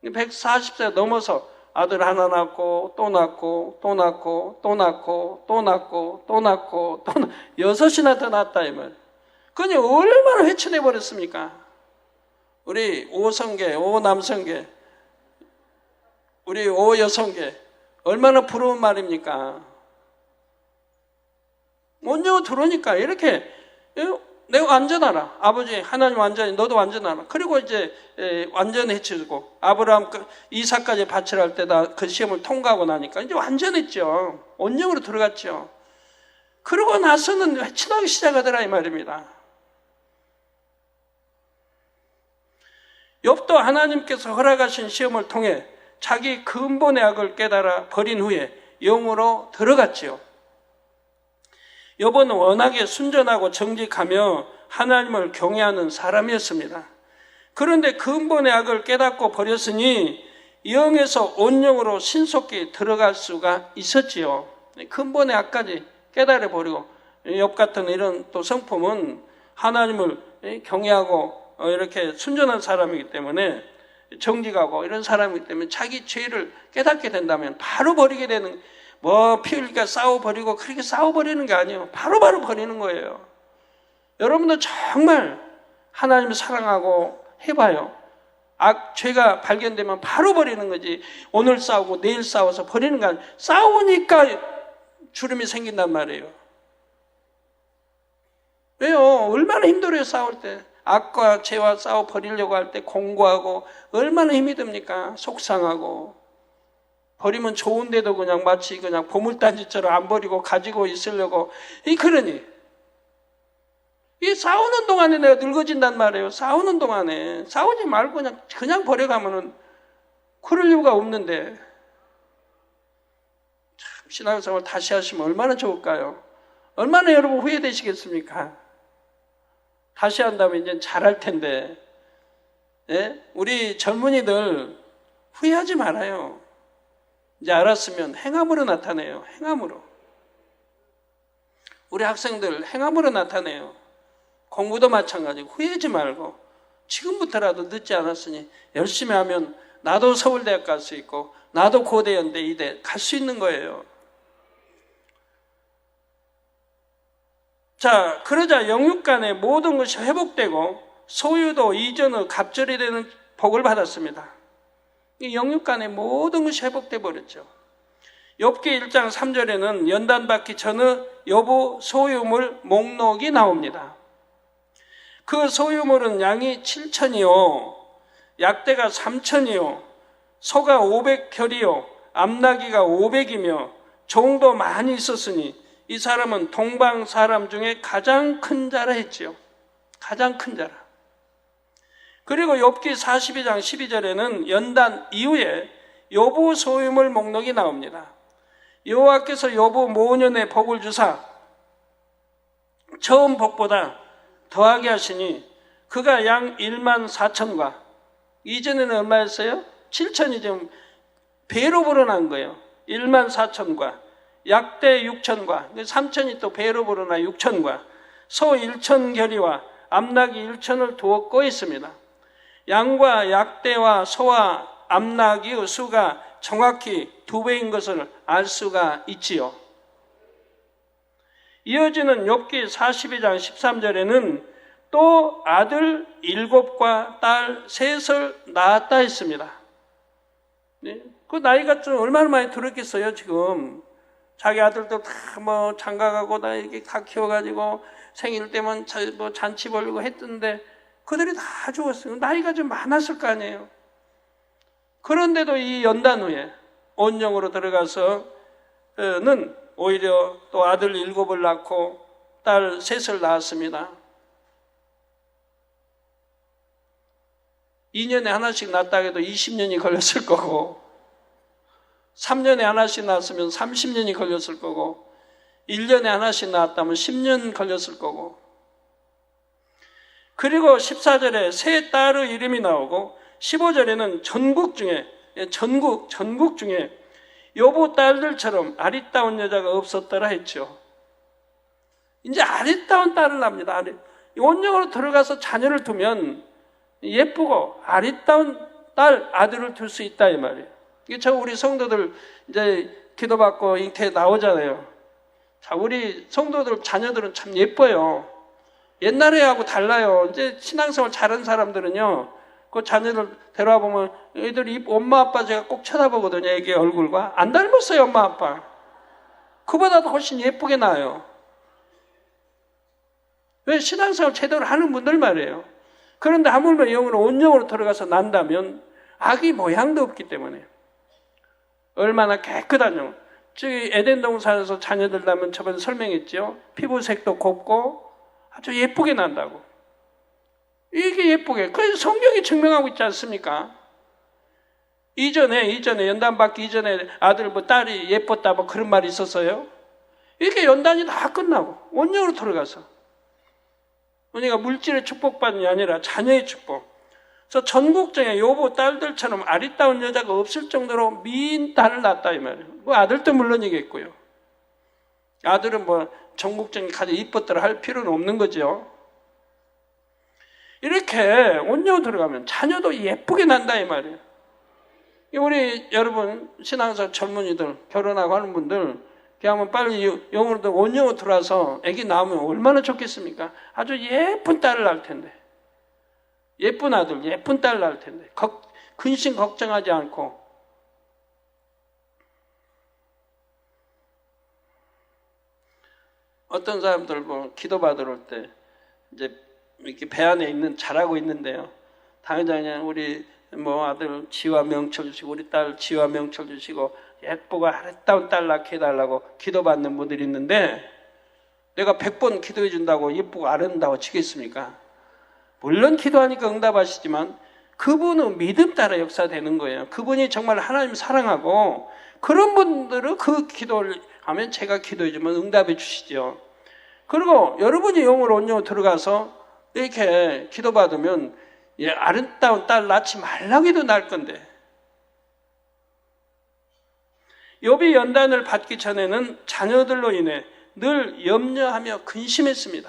140세가 넘어서 아들 하나 낳고 또 낳고 또 낳고 또 낳고 또 낳고 또 낳고 또 6이나 더 낳았다 이 말. 그니 얼마나 회춘해 버렸습니까? 우리 오성계, 오남성계, 우리 오여성계 얼마나 부러운 말입니까? 먼저 들어오니까 이렇게 내가 완전하라. 아버지 하나님 완전히 너도 완전하라. 그리고 이제 완전해지고 아브라함 이삭까지 바치라 때다 그 시험을 통과하고 나니까 이제 완전했죠. 온영으로 들어갔죠. 그러고 나서는 회춘하기 시작하더라 이 말입니다. 욥도 하나님께서 허락하신 시험을 통해 자기 근본의 악을 깨달아 버린 후에 영으로 들어갔지요. 욥은 워낙에 순전하고 정직하며 하나님을 경외하는 사람이었습니다. 그런데 근본의 악을 깨닫고 버렸으니 영에서 온영으로 신속히 들어갈 수가 있었지요. 근본의 악까지 깨달아 버리고 욥 같은 이런 또 성품은 하나님을 경외하고 이렇게 순전한 사람이기 때문에 정직하고 이런 사람이기 때문에 자기 죄를 깨닫게 된다면 바로 버리게 되는, 뭐 피 흘리니까 싸워버리고 그렇게 싸워버리는 게 아니에요. 바로바로 버리는 거예요. 여러분도 정말 하나님을 사랑하고 해봐요. 죄가 발견되면 바로 버리는 거지. 오늘 싸우고 내일 싸워서 버리는 거 아니에요. 싸우니까 주름이 생긴단 말이에요. 왜요? 얼마나 힘들어요, 싸울 때. 악과 죄와 싸워 버리려고 할 때 공고하고 얼마나 힘이 듭니까? 속상하고. 버리면 좋은데도 그냥 마치 그냥 보물단지처럼 안 버리고 가지고 있으려고. 그러니 이 싸우는 동안에 내가 늙어진단 말이에요. 싸우는 동안에 싸우지 말고 그냥 버려가면은 그럴 이유가 없는데. 참 신앙생활 다시 하시면 얼마나 좋을까요? 얼마나 여러분 후회되시겠습니까? 다시 한다면 이제 잘할 텐데. 예? 우리 젊은이들 후회하지 말아요. 이제 알았으면 행함으로 나타내요. 행함으로. 우리 학생들 행함으로 나타내요. 공부도 마찬가지고 후회하지 말고 지금부터라도 늦지 않았으니 열심히 하면 나도 서울대학 갈 수 있고 나도 고대, 연대, 이대 갈 수 있는 거예요. 자, 그러자 영육간의 모든 것이 회복되고 소유도 이전의 갑절이 되는 복을 받았습니다. 이 영육간의 모든 것이 회복돼 버렸죠. 욥기 1장 3절에는 연단받기 전의 욥의 소유물 목록이 나옵니다. 그 소유물은 양이 7,000이요, 약대가 3,000이요, 소가 500결이요, 암나귀가 500이며 종도 많이 있었으니 이 사람은 동방 사람 중에 가장 큰 자라 했지요. 가장 큰 자라. 그리고 욥기 42장 12절에는 연단 이후에 욥의 소유물 목록이 나옵니다. 여호와께서 욥의 모년의 복을 주사 처음 복보다 더하게 하시니 그가 양 1만 4천과, 이전에는 얼마였어요? 7천이 좀 배로 불어난 거예요. 1만 4천과 약대 6천과 3천이 또 배로 불어나 6천과 소 1,000결이와 암나귀 1,000을 두었고 있습니다. 양과 약대와 소와 암나귀의 수가 정확히 2배인 것을 알 수가 있지요. 이어지는 욥기 42장 13절에는 또 아들 7과 딸 3을 낳았다 했습니다. 네? 그 나이가 좀 얼마나 많이 들었겠어요, 지금. 자기 아들도 다 뭐 장가가고 다 이렇게 다 키워가지고 생일 때면 뭐 잔치 벌리고 했던데 그들이 다 죽었어요. 나이가 좀 많았을 거 아니에요. 그런데도 이 연단 후에 온영으로 들어가서는 오히려 또 아들 7을 낳고 딸 3을 낳았습니다. 2년에 하나씩 낳았다 해도 20년이 걸렸을 거고, 3년에 하나씩 낳았으면 30년이 걸렸을 거고, 1년에 하나씩 낳았다면 10년 걸렸을 거고, 그리고 14절에 세 딸의 이름이 나오고 15절에는 전국 중에 여보 딸들처럼 아리따운 여자가 없었더라 했죠. 이제 아리따운 딸을 납니다. 온영으로 들어가서 자녀를 두면 예쁘고 아리따운 딸, 아들을 둘 수 있다 이 말이에요. 이게 저 우리 성도들 이제 기도받고 잉태 나오잖아요. 자, 우리 성도들 자녀들은 참 예뻐요. 옛날에하고 달라요. 이제 신앙생활 잘한 사람들은요, 그 자녀들 데려와 보면 애들이 엄마 아빠 제가 꼭 쳐다보거든요. 애기 얼굴과 안 닮았어요, 엄마 아빠. 그보다도 훨씬 예쁘게 나요. 왜? 신앙생활 제대로 하는 분들 말이에요. 그런데 하물며 영으로 온영으로 들어가서 난다면 아기 모양도 없기 때문에 얼마나 깨끗한 영. 저기 에덴 동산에서 자녀들 낳으면 저번에 설명했죠. 피부색도 곱고 아주 예쁘게 난다고. 이게 예쁘게. 그래서 성경이 증명하고 있지 않습니까? 이전에 연단 받기 이전에 아들 뭐 딸이 예뻤다 뭐 그런 말이 있었어요. 이렇게 연단이 다 끝나고 온영으로 들어가서 우리가 물질의 축복받는 게 아니라 자녀의 축복. 그래서 전국적인 여보 딸들처럼 아리따운 여자가 없을 정도로 미인 딸을 낳았다 이 말이에요. 뭐 아들도 물론이겠고요. 아들은 뭐 전국적인 가장 이뻤더라 할 필요는 없는 거죠. 이렇게 온영으로 들어가면 자녀도 예쁘게 난다 이 말이에요. 우리 여러분 신앙사 젊은이들 결혼하고 하는 분들 그냥 빨리 영으로 온영으로 들어와서 아기 낳으면 얼마나 좋겠습니까? 아주 예쁜 딸을 낳을 텐데, 예쁜 아들, 예쁜 딸을 낳을 텐데 근심 걱정하지 않고 어떤 사람들 뭐 기도 받으러 올 때 이제 이렇게 배 안에 있는 자라고 있는데요. 당연히 우리 뭐 아들 지와 명철 주시고 우리 딸 지와 명철 주시고 예쁘고 아름다운 딸 낳게 해달라고 기도받는 분들이 있는데 내가 100번 기도해 준다고 예쁘고 아름다워 지겠습니까? 물론 기도하니까 응답하시지만 그분은 믿음 따라 역사되는 거예요. 그분이 정말 하나님 사랑하고 그런 분들은 그 기도를 하면 제가 기도해 주면 응답해 주시죠. 그리고 여러분이 영으로 온영으로 들어가서 이렇게 기도받으면 아름다운 딸 낳지 말라고 해도 낳을 건데 욥이 연단을 받기 전에는 자녀들로 인해 늘 염려하며 근심했습니다.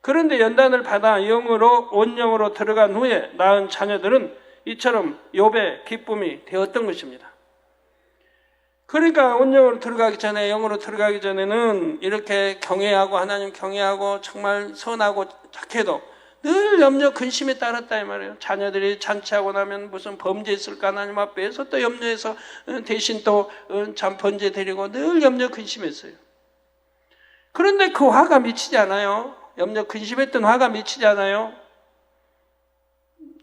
그런데 연단을 받아 영으로 온영으로 들어간 후에 낳은 자녀들은 이처럼 욥의 기쁨이 되었던 것입니다. 그러니까 온영으로 들어가기 전에 영으로 들어가기 전에는 이렇게 경외하고 하나님 경외하고 정말 선하고 착해도 늘 염려 근심에 따랐다 이 말이에요. 자녀들이 잔치하고 나면 무슨 범죄했을까 하나님 앞에서 또 염려해서 대신 또 번제 드리고 늘 염려 근심했어요. 그런데 그 화가 미치지 않아요. 염려 근심했던 화가 미치지 않아요.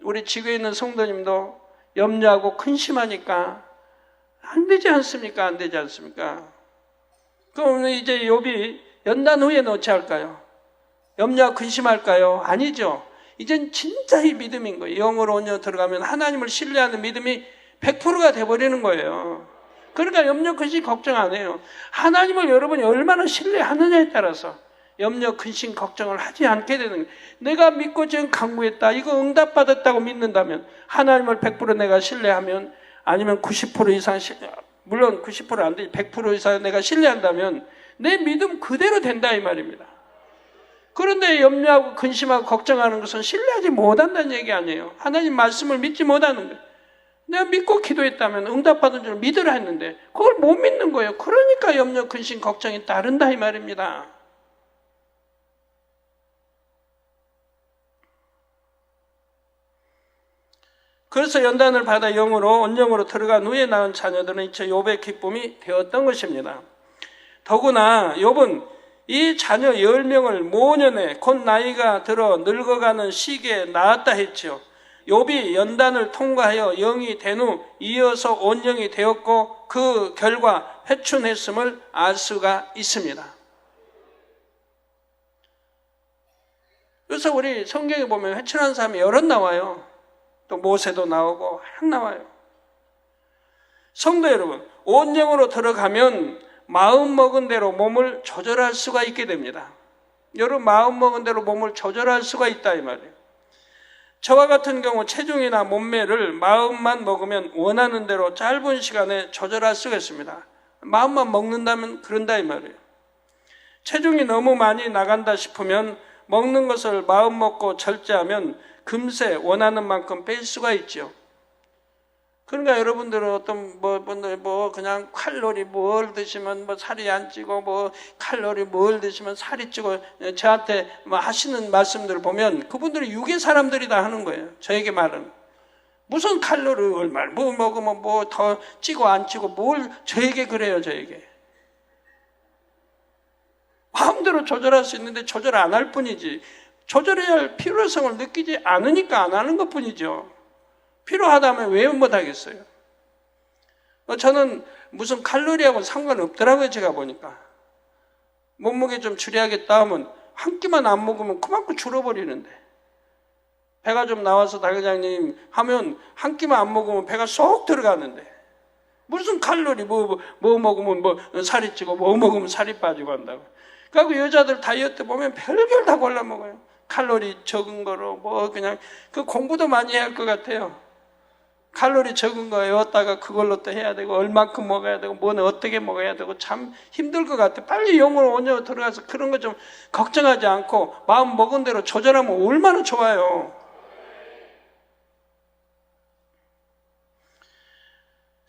우리 지구에 있는 성도님도 염려하고 근심하니까 안 되지 않습니까? 안 되지 않습니까? 그럼 이제 욥이 연단 후에는 어찌할까요? 염려하고 근심할까요? 아니죠. 이젠 진짜 이 믿음인 거예요. 영으로 온영으로 들어가면 하나님을 신뢰하는 믿음이 100%가 돼버리는 거예요. 그러니까 염려, 근심, 걱정 안 해요. 하나님을 여러분이 얼마나 신뢰하느냐에 따라서 염려, 근심, 걱정을 하지 않게 되는 거예요. 내가 믿고 지금 강구했다. 이거 응답받았다고 믿는다면 하나님을 100% 내가 신뢰하면 아니면 90% 이상 물론 90% 안 되지 100% 이상 내가 신뢰한다면 내 믿음 그대로 된다 이 말입니다. 그런데 염려하고 근심하고 걱정하는 것은 신뢰하지 못한다는 얘기 아니에요. 하나님 말씀을 믿지 못하는 거예요. 내가 믿고 기도했다면 응답받은 줄 믿으라 했는데 그걸 못 믿는 거예요. 그러니까 염려, 근심, 걱정이 따른다 이 말입니다. 그래서 연단을 받아 영으로 온영으로 들어간 후에 낳은 자녀들은 이제 욥의 기쁨이 되었던 것입니다. 더구나 욥은 이 자녀 10명을 모년에 곧 나이가 들어 늙어가는 시기에 낳았다 했죠. 욥이 연단을 통과하여 영이 된 후 이어서 온영이 되었고 그 결과 회춘했음을 알 수가 있습니다. 그래서 우리 성경에 보면 회춘한 사람이 여럿 나와요. 또 모세도 나오고 막 나와요. 성도 여러분, 온영으로 들어가면 마음먹은 대로 몸을 조절할 수가 있게 됩니다. 여러분 마음먹은 대로 몸을 조절할 수가 있다 이 말이에요. 저와 같은 경우 체중이나 몸매를 마음만 먹으면 원하는 대로 짧은 시간에 조절할 수가 있습니다. 마음만 먹는다면 그런다 이 말이에요. 체중이 너무 많이 나간다 싶으면 먹는 것을 마음 먹고 절제하면 금세 원하는 만큼 뺄 수가 있죠. 그러니까 여러분들은 어떤 그냥 칼로리 뭘 드시면 살이 안 찌고 칼로리 뭘 드시면 살이 찌고 저한테 하시는 말씀들을 보면 그분들이 육의 사람들이다 하는 거예요. 저에게 말은 무슨 칼로리 얼마 먹으면 더 찌고 안 찌고 뭘 저에게 그래요. 저에게 마음대로 조절할 수 있는데 조절 안 할 뿐이지 조절해야 할 필요성을 느끼지 않으니까 안 하는 것 뿐이죠. 필요하다면 왜 못하겠어요? 저는 무슨 칼로리하고 상관없더라고요. 제가 보니까 몸무게 좀 줄여야겠다 하면 한 끼만 안 먹으면 그만큼 줄어버리는데 배가 좀 나와서 당회장님 하면 한 끼만 안 먹으면 배가 쏙 들어가는데 무슨 칼로리 뭐 먹으면 살이 찌고 뭐 먹으면 살이 빠지고 한다고. 그리고 여자들 다이어트 보면 별별 다 골라 먹어요. 칼로리 적은 거로 그냥 그 공부도 많이 해야 할 것 같아요. 칼로리 적은 거 외웠다가 그걸로 또 해야 되고 얼만큼 먹어야 되고 뭐는 어떻게 먹어야 되고 참 힘들 것 같아. 빨리 영으로 온전히 들어가서 그런 거 좀 걱정하지 않고 마음 먹은 대로 조절하면 얼마나 좋아요.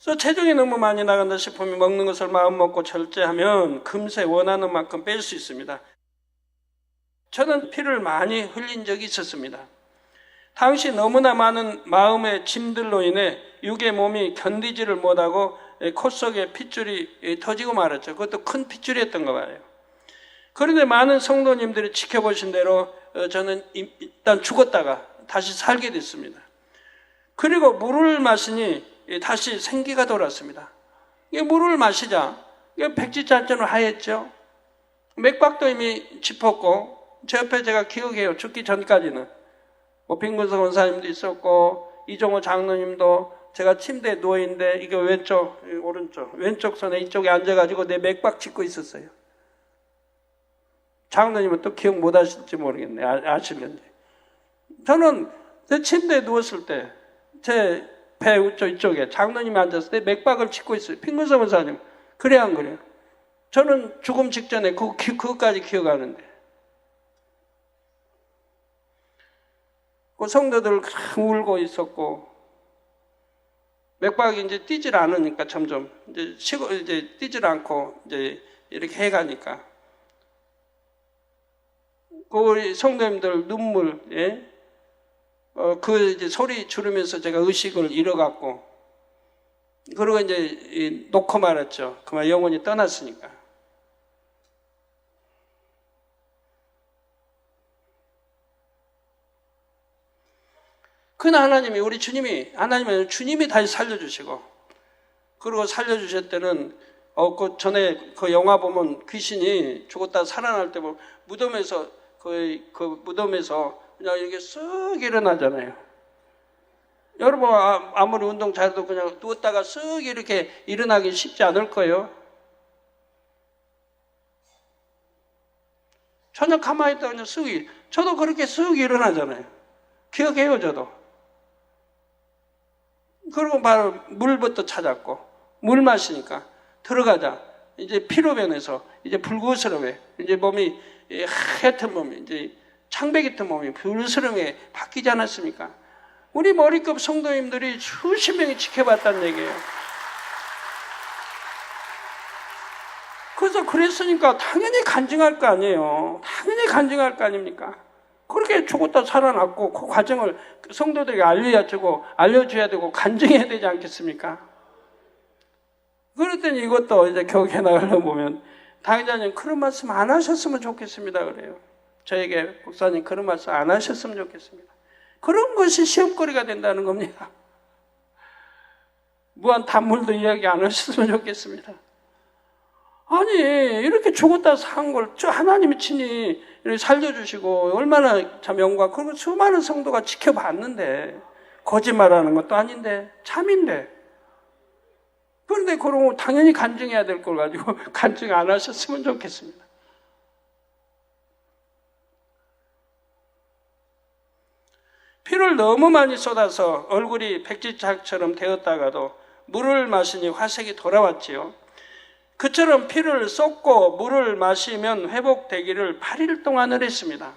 그래서 체중이 너무 많이 나간다 싶으면 먹는 것을 마음 먹고 절제하면 금세 원하는 만큼 뺄 수 있습니다. 저는 피를 많이 흘린 적이 있었습니다. 당시 너무나 많은 마음의 짐들로 인해 육의 몸이 견디지를 못하고 코 속에 핏줄이 터지고 말았죠. 그것도 큰 핏줄이었던 거 봐요. 그런데 많은 성도님들이 지켜보신 대로 저는 일단 죽었다가 다시 살게 됐습니다. 그리고 물을 마시니 다시 생기가 돌았습니다. 물을 마시자 백지장처럼 하였죠. 맥박도 이미 짚었고 제 옆에 제가 기억해요. 죽기 전까지는 빈근성 원사님도 있었고 이종호 장로님도 제가 침대에 누워있는데 이게 왼쪽 손에 이쪽에 앉아가지고 내 맥박 짚고 있었어요. 장로님은 또 기억 못 하실지 모르겠네. 아실는지. 저는 내 침대에 누웠을 때 제 배 이쪽에 장로님이 앉았을 때 맥박을 짚고 있어요. 빈근성 원사님. 그래야 안 그래요? 저는 죽음 직전에 그것까지 기억하는데 그 성도들 울고 있었고 맥박이 이제 뛰질 않으니까 점점 이제 뛰질 않고 이제 이렇게 해가니까 그 우리 성도님들 눈물 그 이제 소리 지르면서 제가 의식을 잃어갖고 그리고 이제 놓고 말았죠. 그만 영혼이 떠났으니까. 그날 우리 주님이 다시 살려주시고, 그리고 살려주실 때는, 그 전에 그 영화 보면 귀신이 죽었다 살아날 때 무덤에서, 그 무덤에서 그냥 이렇게 쓱 일어나잖아요. 여러분, 아무리 운동 잘해도 그냥 누웠다가 쓱 이렇게 일어나기 쉽지 않을 거예요. 전혀 가만히 있다가 그냥 저도 그렇게 쓱 일어나잖아요. 기억해요, 저도. 그리고 바로 물부터 찾았고, 물 마시니까 들어가자. 이제 피로 변해서 이제 불구스러워. 이제 몸이 하얗던 몸이 이제 창백이 튼 몸이 불스름하게 바뀌지 않았습니까? 우리 머리급 성도님들이 수십 명이 지켜봤다는 얘기예요. 그래서 그랬으니까 당연히 간증할 거 아니에요. 당연히 간증할 거 아닙니까? 그렇게 죽었다 살아났고 그 과정을 성도들에게 알려줘야 되고 간증해야 되지 않겠습니까? 그랬더니 이것도 이제 교육해 나가려고 보면 당회장님 그런 말씀 안 하셨으면 좋겠습니다 그래요. 저에게 목사님 그런 말씀 안 하셨으면 좋겠습니다. 그런 것이 시험거리가 된다는 겁니다. 무한 단물도 이야기 안 하셨으면 좋겠습니다. 아니 이렇게 죽었다 산 걸 하나님이 친히 이렇게 살려주시고 얼마나 참 영광. 그리고 수많은 성도가 지켜봤는데 거짓말하는 것도 아닌데 참인데 그런데 그런 거 당연히 간증해야 될 걸 가지고 간증 안 하셨으면 좋겠습니다. 피를 너무 많이 쏟아서 얼굴이 백지장처럼 되었다가도 물을 마시니 화색이 돌아왔지요. 그처럼 피를 쏟고 물을 마시면 회복되기를 8일 동안을 했습니다.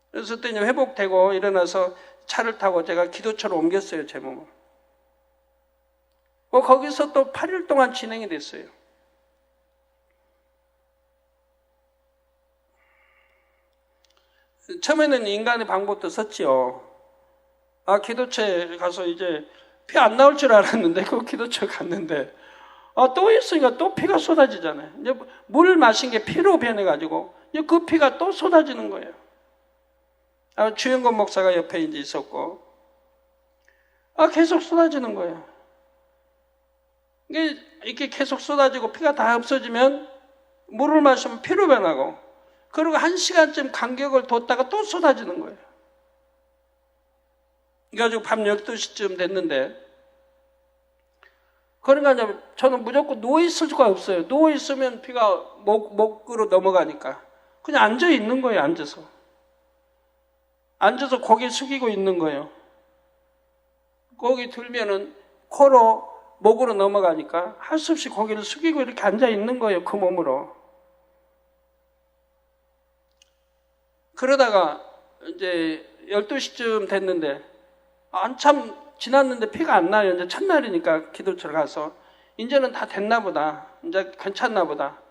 그래서 그때 회복되고 일어나서 차를 타고 제가 기도처로 옮겼어요, 제 몸을. 거기서 또 8일 동안 진행이 됐어요. 처음에는 인간의 방법도 썼지요. 기도처에 가서 이제 피 안 나올 줄 알았는데, 그 기도처에 갔는데, 또 있으니까 또 피가 쏟아지잖아요. 이제 물 마신 게 피로 변해가지고, 이제 그 피가 또 쏟아지는 거예요. 주영건 목사가 옆에 이제 있었고, 계속 쏟아지는 거예요. 이게 이렇게 계속 쏟아지고 피가 다 없어지면 물을 마시면 피로 변하고, 그리고 1시간쯤 간격을 뒀다가 또 쏟아지는 거예요. 그래가지고 밤 12시쯤 됐는데, 그러니까 저는 무조건 누워있을 수가 없어요. 누워있으면 피가 목으로 넘어가니까. 그냥 앉아있는 거예요, 앉아서. 앉아서 고개 숙이고 있는 거예요. 고개 들면은 코로 목으로 넘어가니까 할 수 없이 고개를 숙이고 이렇게 앉아있는 거예요, 그 몸으로. 그러다가 이제 12시쯤 됐는데 한참 지났는데 피가 안 나요. 이제 첫날이니까 기도처를 가서 이제는 다 됐나 보다. 이제 괜찮나 보다.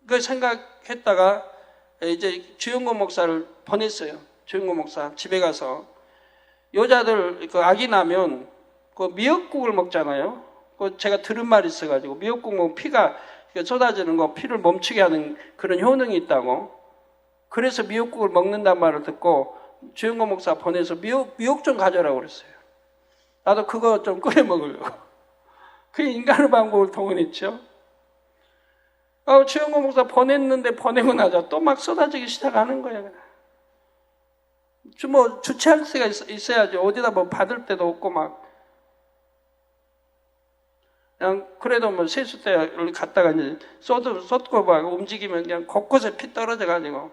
그 생각했다가 이제 주영건 목사를 보냈어요. 주영건 목사 집에 가서 여자들 그 아기 나면 그 미역국을 먹잖아요. 그 제가 들은 말이 있어가지고 미역국 먹으면 피가 쏟아지는 거, 피를 멈추게 하는 그런 효능이 있다고. 그래서 미역국을 먹는단 말을 듣고 주영건 목사 보내서 미역 좀 가져라고 그랬어요. 나도 그거 좀 끓여 먹으려고. 그게 인간의 방법을 동원했죠. 주영건 목사 보냈는데 보내고 나자 또 막 쏟아지기 시작하는 거예요. 뭐 주체할 수가 있어야지. 어디다 뭐 받을 데도 없고 막. 그냥 그래도 뭐 세숫대를 갖다가 이제 쏟고 막 움직이면 그냥 곳곳에 피 떨어져가지고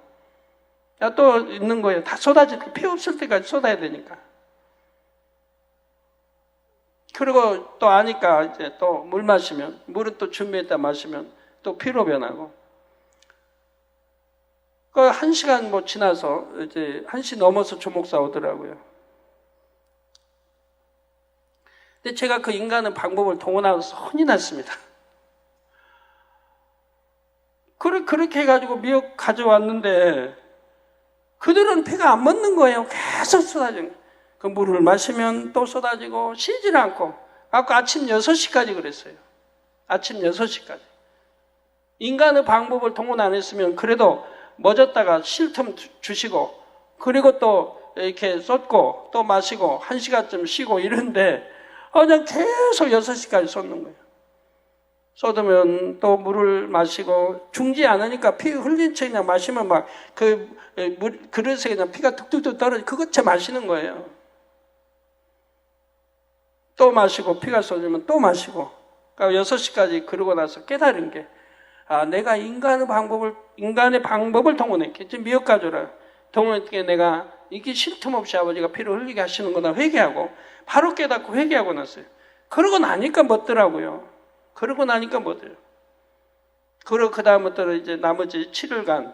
또 있는 거예요. 다 피 없을 때까지 쏟아야 되니까. 그리고 또 아니까 이제 또 물 마시면, 물은 또 준비했다 마시면 또 피로 변하고. 그 1시간 뭐 지나서 이제 1시 넘어서 조목사 오더라고요. 근데 제가 그 인간의 방법을 동원하면서 혼이 났습니다. 그렇게 해가지고 미역 가져왔는데 그들은 피가 안 멎는 거예요. 계속 쏟아지는 거예요. 그 물을 마시면 또 쏟아지고 쉬질 않고. 아까 아침 6시까지 그랬어요. 아침 6시까지. 인간의 방법을 동원 안 했으면 그래도 멎었다가 쉴 틈 주시고 그리고 또 이렇게 쏟고 또 마시고 1시간쯤 쉬고 이런데 그냥 계속 6시까지 쏟는 거예요. 쏟으면 또 물을 마시고 죽지 않으니까 피 흘린 채 그냥 마시면 막 그릇에 그냥 피가 툭툭툭 떨어져 그것째 마시는 거예요. 또 마시고 피가 쏟으면 또 마시고. 그러니까 6시까지 그러고 나서 깨달은 게 내가 인간의 방법을 동원했기. 지금 미역 가져라. 동원했기에 내가 이게 쉴 틈 없이 아버지가 피를 흘리게 하시는구나 회개하고 바로 깨닫고 회개하고 났어요. 그러고 나니까 멎더라고요. 그러고 나니까 멎어요. 그리고 그 다음부터는 이제 나머지 7일간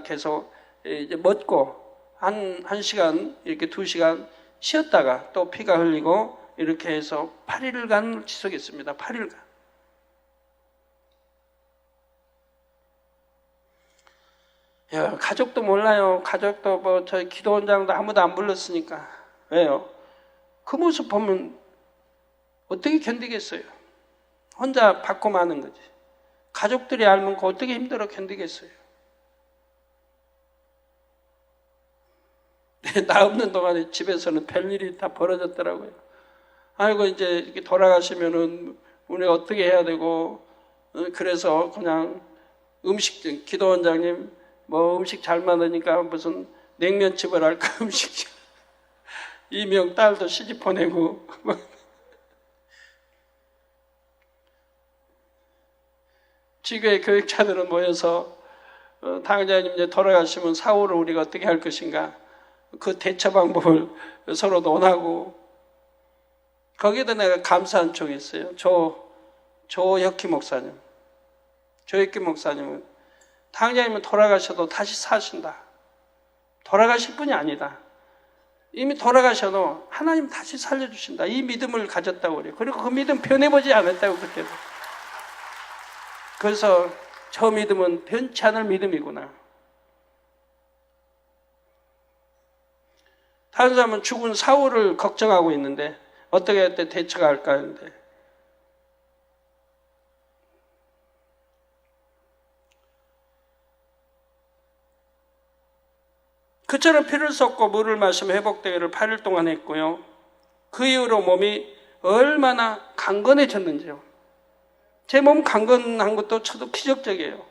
계속 이제 멎고 한 시간 이렇게 2시간 쉬었다가 또 피가 흘리고 이렇게 해서 8일간 지속했습니다. 8일간. 야, 가족도 몰라요. 가족도 뭐 저희 기도원장도 아무도 안 불렀으니까. 왜요? 그 모습 보면 어떻게 견디겠어요? 혼자 받고 마는 거지. 가족들이 알면 그 어떻게 힘들어 견디겠어요? 나 없는 동안에 집에서는 별일이 다 벌어졌더라고요. 아이고 이제 이렇게 돌아가시면은 우리 어떻게 해야 되고 그래서 그냥 기도원장님 뭐 음식 잘 만드니까 무슨 냉면집을 할까 음식 이명 딸도 시집 보내고 지교회 교육자들은 모여서 당장님 이제 돌아가시면 사후를 우리가 어떻게 할 것인가, 그 대처 방법을 서로 논하고, 거기에다 내가 감사한 쪽이 있어요. 조혁기 목사님. 조혁기 목사님은 당장님은 돌아가셔도 다시 사신다. 돌아가실 분이 아니다. 이미 돌아가셔도 하나님 다시 살려주신다. 이 믿음을 가졌다고 그래요. 그리고 그 믿음 변해보지 않았다고, 그때도. 그래서 저 믿음은 변치 않을 믿음이구나. 다른 사람은 죽은 사후를 걱정하고 있는데 어떻게 대처가 할까 하는데, 그처럼 피를 쏟고 물을 마시며 회복되기를 8일 동안 했고요. 그 이후로 몸이 얼마나 강건해졌는지요. 제 몸 강건한 것도 저도 기적적이에요.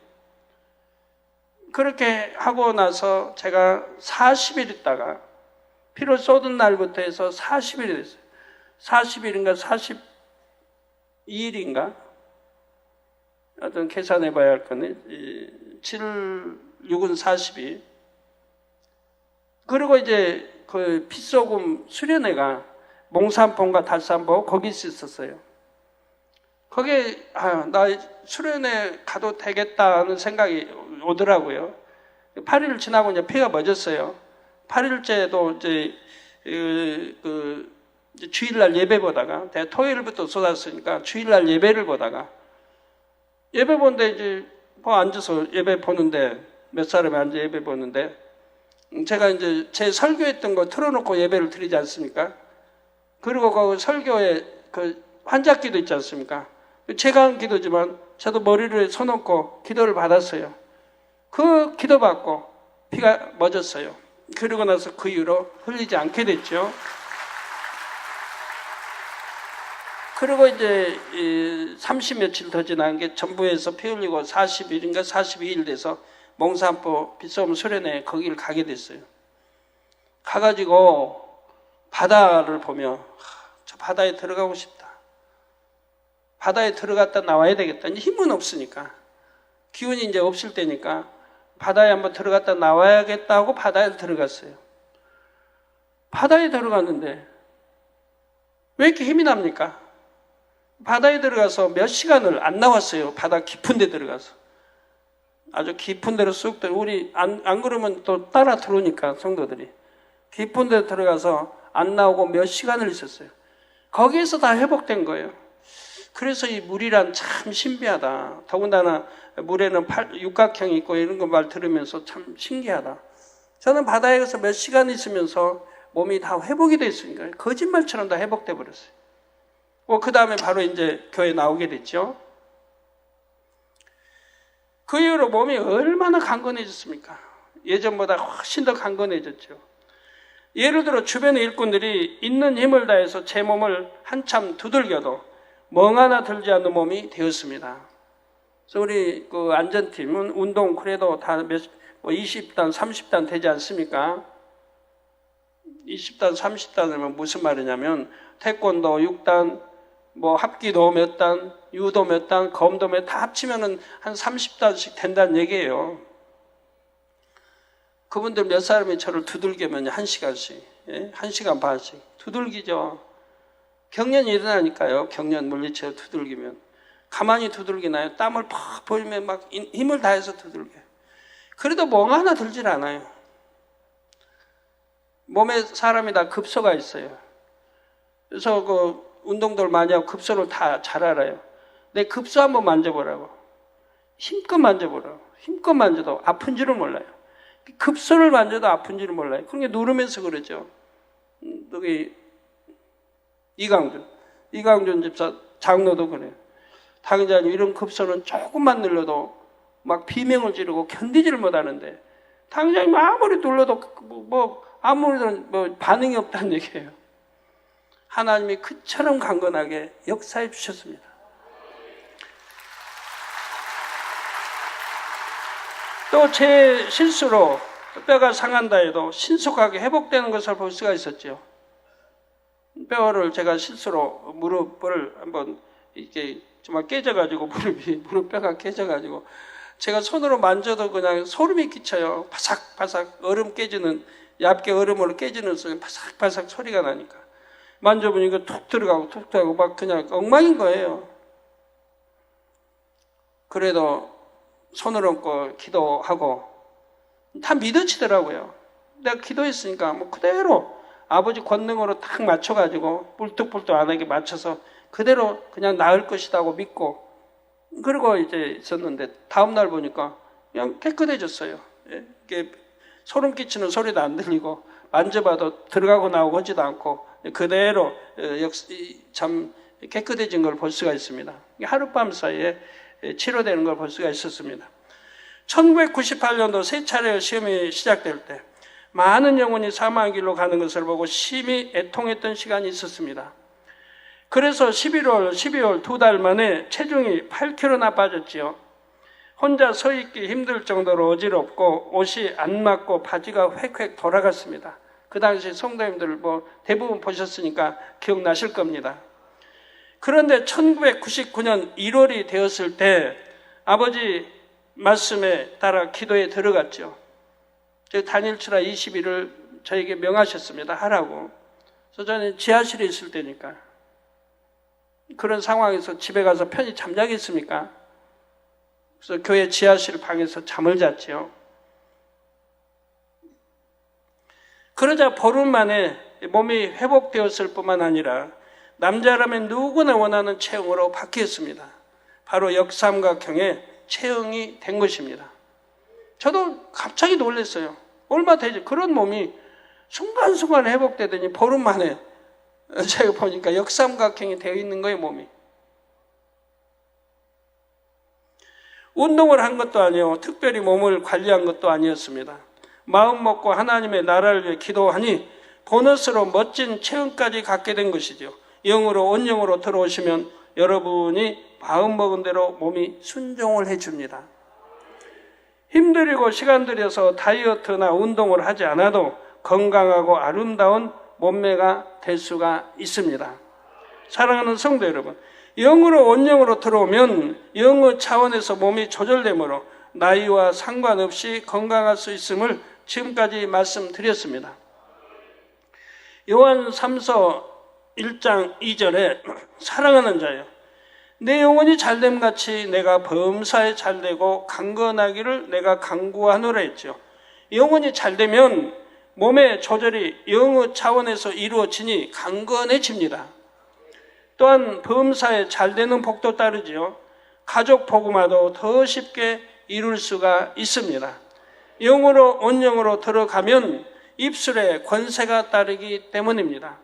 그렇게 하고 나서 제가 40일 있다가, 피를 쏟은 날부터 해서 40일이 됐어요. 40일인가 42일인가? 어떤 계산해 봐야 할 거네. 7, 6은 42. 그리고 이제 그 핏소금 수련회가 몽산봉과 달산봉 거기 있었어요. 거기에 나 수련회 가도 되겠다는 생각이 오더라고요. 8일 지나고 이제 피가 멎었어요. 8일째도 이제 이제 주일날 예배 보다가, 내가 토요일부터 쏟았으니까 주일날 예배를 보다가, 예배 보는데 이제 뭐 앉아서 예배 보는데, 몇 사람이 앉아 예배 보는데, 제가 이제 제 설교했던 거 틀어놓고 예배를 드리지 않습니까? 그리고 그 설교에 그 환자기도 있지 않습니까? 제가 한 기도지만 저도 머리를 서놓고 기도를 받았어요. 그 기도 받고 피가 멎었어요. 그러고 나서 그 이후로 흘리지 않게 됐죠. 그리고 이제 30 며칠 더 지난 게 전부에서 피 흘리고 40일인가 42일 돼서 몽산포 빗소금 수련회 거기를 가게 됐어요. 가가지고 바다를 보며 저 바다에 들어가고 싶다. 바다에 들어갔다 나와야 되겠다. 이제 힘은 없으니까, 기운이 이제 없을 때니까 바다에 한번 들어갔다 나와야겠다 하고 바다에 들어갔어요. 바다에 들어갔는데 왜 이렇게 힘이 납니까? 바다에 들어가서 몇 시간을 안 나왔어요. 바다 깊은 데 들어가서. 아주 깊은 데로 쑥 들어. 우리 안 그러면 또 따라 들어오니까 성도들이. 깊은 데 들어가서 안 나오고 몇 시간을 있었어요. 거기에서 다 회복된 거예요. 그래서 이 물이란 참 신비하다. 더군다나 물에는 육각형이 있고 이런 거 말 들으면서 참 신기하다. 저는 바다에 가서 몇 시간 있으면서 몸이 다 회복이 됐으니까 거짓말처럼 다 회복돼 버렸어요. 그 다음에 바로 이제 교회 나오게 됐죠. 그 이후로 몸이 얼마나 강건해졌습니까? 예전보다 훨씬 더 강건해졌죠. 예를 들어 주변의 일꾼들이 있는 힘을 다해서 제 몸을 한참 두들겨도 멍 하나 들지 않는 몸이 되었습니다. 그래서 우리 그 안전팀은 운동 그래도 다 20단, 30단 되지 않습니까? 20단, 30단이면 무슨 말이냐면 태권도 6단, 뭐 합기도 몇 단, 유도 몇 단, 검도 몇 단 합치면은 한 30단씩 된다는 얘기예요. 그분들 몇 사람이 저를 두들기면 1시간씩, 1시간 반씩 두들기죠. 경련이 일어나니까요. 경련 물리쳐 두들기면. 가만히 두들기나요? 땀을 팍 보이면 막 힘을 다해서 두들겨요. 그래도 멍 하나 들질 않아요. 몸에 사람이 다 급소가 있어요. 그래서 그 운동들 많이 하고 급소를 다 잘 알아요. 내 급소 한번 만져보라고. 힘껏 만져보라고. 힘껏 만져도 아픈 줄을 몰라요. 급소를 만져도 아픈 줄을 몰라요. 그러니까 누르면서 그러죠. 여기 이강준 집사 장로도 그래요. 당장님 이런 급소는 조금만 눌러도 막 비명을 지르고 견디지를 못하는데 당장님 아무리 눌러도 아무런 반응이 없다는 얘기예요. 하나님이 그처럼 강건하게 역사해 주셨습니다. 또 제 실수로 뼈가 상한다 해도 신속하게 회복되는 것을 볼 수가 있었죠. 뼈를 제가 실수로 무릎을 한번 이렇게 정말 깨져가지고 무릎 뼈가 깨져가지고 제가 손으로 만져도 그냥 소름이 끼쳐요. 바삭바삭 얼음 깨지는, 얇게 얼음으로 깨지는 소리, 바삭바삭 소리가 나니까. 만져보니까 툭 들어가고 막 그냥 엉망인 거예요. 그래도 손을 얹고 기도하고 다 믿어지더라고요. 내가 기도했으니까 뭐 그대로 아버지 권능으로 딱 맞춰가지고 뿔뚝뿔뚝 안 하게 맞춰서 그대로 그냥 나을 것이라고 믿고, 그리고 이제 있었는데 다음날 보니까 그냥 깨끗해졌어요. 이게 소름 끼치는 소리도 안 들리고 만져봐도 들어가고 나오고 하지도 않고 그대로 참 깨끗해진 걸 볼 수가 있습니다. 하룻밤 사이에 치료되는 걸 볼 수가 있었습니다. 1998년도 세 차례 시험이 시작될 때 많은 영혼이 사망의 길로 가는 것을 보고 심히 애통했던 시간이 있었습니다. 그래서 11월, 12월 2달 만에 체중이 8kg나 빠졌지요. 혼자 서 있기 힘들 정도로 어지럽고 옷이 안 맞고 바지가 획획 돌아갔습니다. 그 당시 성도님들 뭐 대부분 보셨으니까 기억나실 겁니다. 그런데 1999년 1월이 되었을 때 아버지 말씀에 따라 기도에 들어갔죠. 단일치라 20일을 저에게 명하셨습니다. 하라고. 그래서 저는 지하실에 있을 때니까 그런 상황에서 집에 가서 편히 잠자겠습니까? 그래서 교회 지하실 방에서 잠을 잤지요. 그러자 보름 만에 몸이 회복되었을 뿐만 아니라 남자라면 누구나 원하는 체형으로 바뀌었습니다. 바로 역삼각형의 체형이 된 것입니다. 저도 갑자기 놀랐어요. 얼마 되지? 그런 몸이 순간순간 회복되더니 보름 만에 제가 보니까 역삼각형이 되어 있는 거예요, 몸이. 운동을 한 것도 아니고 특별히 몸을 관리한 것도 아니었습니다. 마음 먹고 하나님의 나라를 위해 기도하니 보너스로 멋진 체험까지 갖게 된 것이죠. 영으로 온영으로 들어오시면 여러분이 마음 먹은 대로 몸이 순종을 해줍니다. 힘들이고 시간 들여서 다이어트나 운동을 하지 않아도 건강하고 아름다운 몸매가 될 수가 있습니다. 사랑하는 성도 여러분, 영으로 온영으로 들어오면 영의 차원에서 몸이 조절되므로 나이와 상관없이 건강할 수 있음을 지금까지 말씀드렸습니다. 요한 3서 1장 2절에 사랑하는 자여, 내 영혼이 잘됨같이 내가 범사에 잘되고 강건하기를 내가 간구하노라 했죠. 영혼이 잘되면 몸의 조절이 영의 차원에서 이루어지니 강건해집니다. 또한 범사에 잘되는 복도 따르지요. 가족 복음화도 더 쉽게 이룰 수가 있습니다. 영으로 온영으로 들어가면 입술에 권세가 따르기 때문입니다.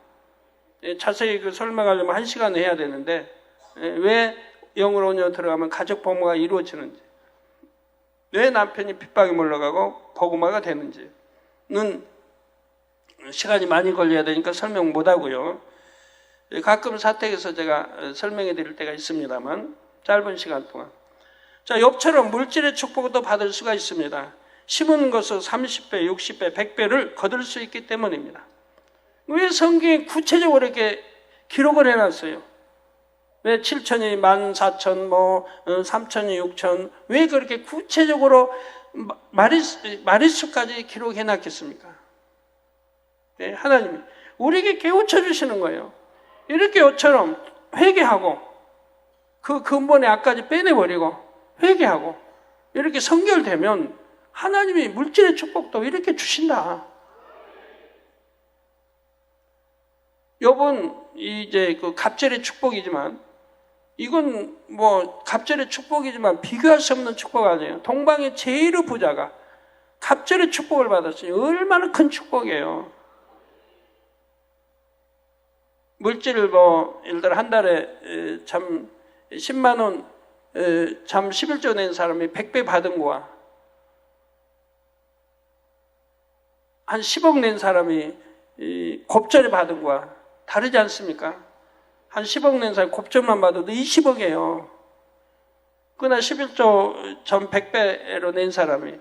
자세히 설명하려면 1시간 해야 되는데 왜 영으로 온영으로 들어가면 가족 복음화가 이루어지는지, 왜 남편이 핍박에 몰려가고 복음화가 되는지는 시간이 많이 걸려야 되니까 설명 못하고요. 가끔 사택에서 제가 설명해 드릴 때가 있습니다만 짧은 시간 동안. 자, 욥처럼 물질의 축복도 받을 수가 있습니다. 심은 것을 30배, 60배, 100배를 거둘 수 있기 때문입니다. 왜 성경에 구체적으로 이렇게 기록을 해놨어요? 왜 7천이 14,000, 3천이 6천, 왜 그렇게 구체적으로 마리수까지 기록해 놨겠습니까? 네, 하나님이 우리에게 깨우쳐 주시는 거예요. 이렇게 요처럼 회개하고 그 근본의 악까지 빼내버리고 회개하고 이렇게 성결되면 하나님이 물질의 축복도 이렇게 주신다. 욥은 이제 그 갑절의 축복이지만, 이건 뭐 갑절의 축복이지만 비교할 수 없는 축복 아니에요. 동방의 제일의 부자가 갑절의 축복을 받았으니 얼마나 큰 축복이에요. 물질을 뭐 예를 들어 한 달에 참 10만 원 참 11조 낸 사람이 100배 받은 거와 한 10억 낸 사람이 곱절에 받은 거와 다르지 않습니까? 한 10억 낸 사람이 곱절만 받아도 20억이에요. 그러나 11조 전 100배로 낸 사람이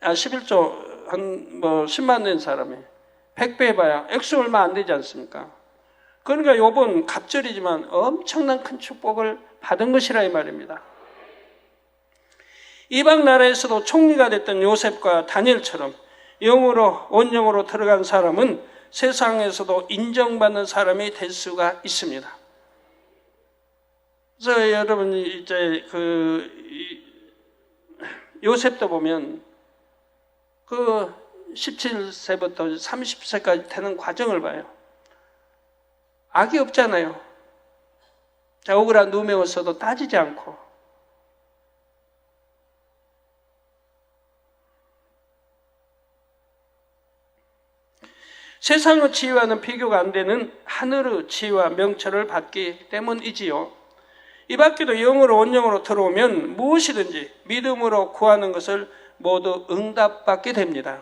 아 11조 한 뭐 10만 낸 사람이 100배 해봐야 액수 얼마 안 되지 않습니까? 그러니까 욥은 갑절이지만 엄청난 큰 축복을 받은 것이라 이 말입니다. 이방 나라에서도 총리가 됐던 요셉과 다니엘처럼 영으로 온영으로 들어간 사람은 세상에서도 인정받는 사람이 될 수가 있습니다. 그래서 여러분 이제 요셉도 보면 17세부터 30세까지 되는 과정을 봐요. 악이 없잖아요. 자, 억울한 누명을 써도 따지지 않고. 세상의 지혜와는 비교가 안 되는 하늘의 지혜와 명철을 받기 때문이지요. 이 밖에도 영으로 온영으로 들어오면 무엇이든지 믿음으로 구하는 것을 모두 응답받게 됩니다.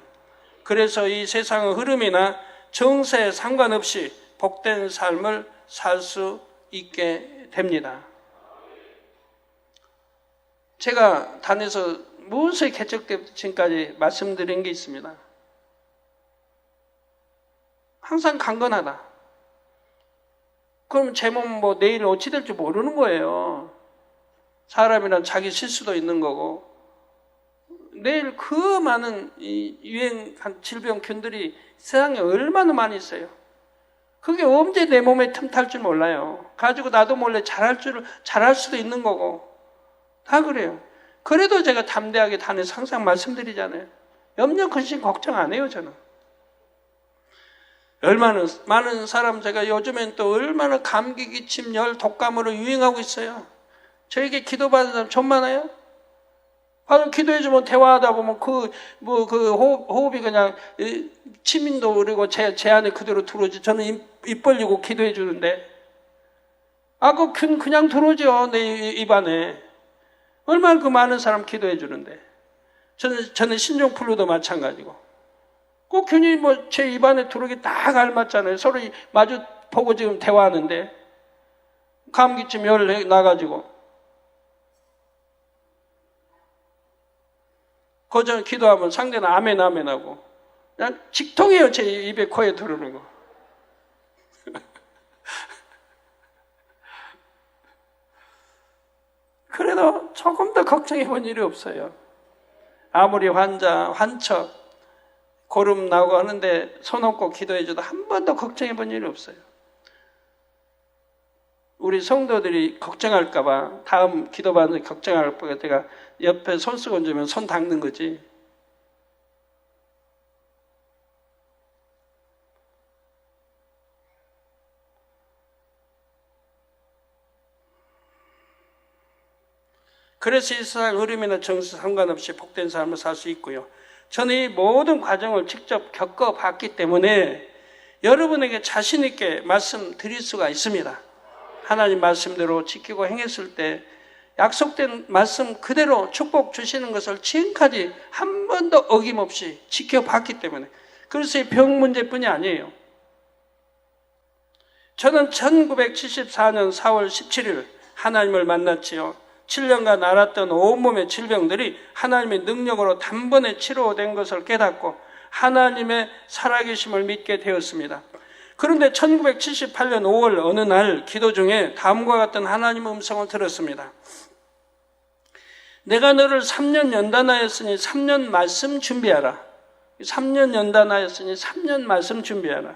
그래서 이 세상의 흐름이나 정세에 상관없이 복된 삶을 살 수 있게 됩니다. 제가 단에서 무엇을 개척되기 지금까지 말씀드린 게 있습니다. 항상 강건하다. 그럼 제 몸 내일 어찌 될지 모르는 거예요. 사람이란 자기 실수도 있는 거고, 내일 그 많은 유행한 질병균들이 세상에 얼마나 많이 있어요. 그게 언제 내 몸에 틈탈 줄 몰라요. 가지고 나도 몰래 잘할 수도 있는 거고, 다 그래요. 그래도 제가 담대하게 단에서 항상 말씀드리잖아요. 염려, 근심, 걱정 안 해요, 저는. 얼마나 많은 사람, 제가 요즘엔 또 얼마나 감기, 기침, 열, 독감으로 유행하고 있어요. 저에게 기도받는 사람 좀 많아요? 바로 기도해주면 대화하다 보면 호흡이 그냥 치민도 그리고 제 안에 그대로 들어오지. 저는 입 벌리고 기도해주는데, 그 균 그냥 들어오죠. 내 입안에. 얼마나 그 많은 사람 기도해주는데. 저는 신종플루도 마찬가지고. 그 균이 제 입안에 들어오기 딱 알맞잖아요. 서로 마주 보고 지금 대화하는데 감기쯤 열 나가지고 거저 기도하면 상대는 아멘 하고 그냥 직통해요. 제 입에 코에 들어오는 거. 그래도 조금 더 걱정해 본 일이 없어요. 아무리 환척 고름 나오고 하는데 손 얹고 기도해줘도 한 번도 걱정해 본 일이 없어요. 우리 성도들이 걱정할까봐, 다음 기도받는 걱정할까봐 제가 옆에 손 쓰고 얹으면 손 닦는 거지. 그래서 이 세상 흐름이나 정세 상관없이 복된 삶을 살 수 있고요. 저는 이 모든 과정을 직접 겪어봤기 때문에 여러분에게 자신 있게 말씀드릴 수가 있습니다. 하나님 말씀대로 지키고 행했을 때 약속된 말씀 그대로 축복 주시는 것을 지금까지 한 번도 어김없이 지켜봤기 때문에, 그래서 이 병 문제뿐이 아니에요. 저는 1974년 4월 17일 하나님을 만났지요. 7년간 앓았던 온몸의 질병들이 하나님의 능력으로 단번에 치료된 것을 깨닫고 하나님의 살아계심을 믿게 되었습니다. 그런데 1978년 5월 어느 날 기도 중에 다음과 같은 하나님의 음성을 들었습니다. 내가 너를 3년 연단하였으니 3년 말씀 준비하라. 3년 연단하였으니 3년 말씀 준비하라.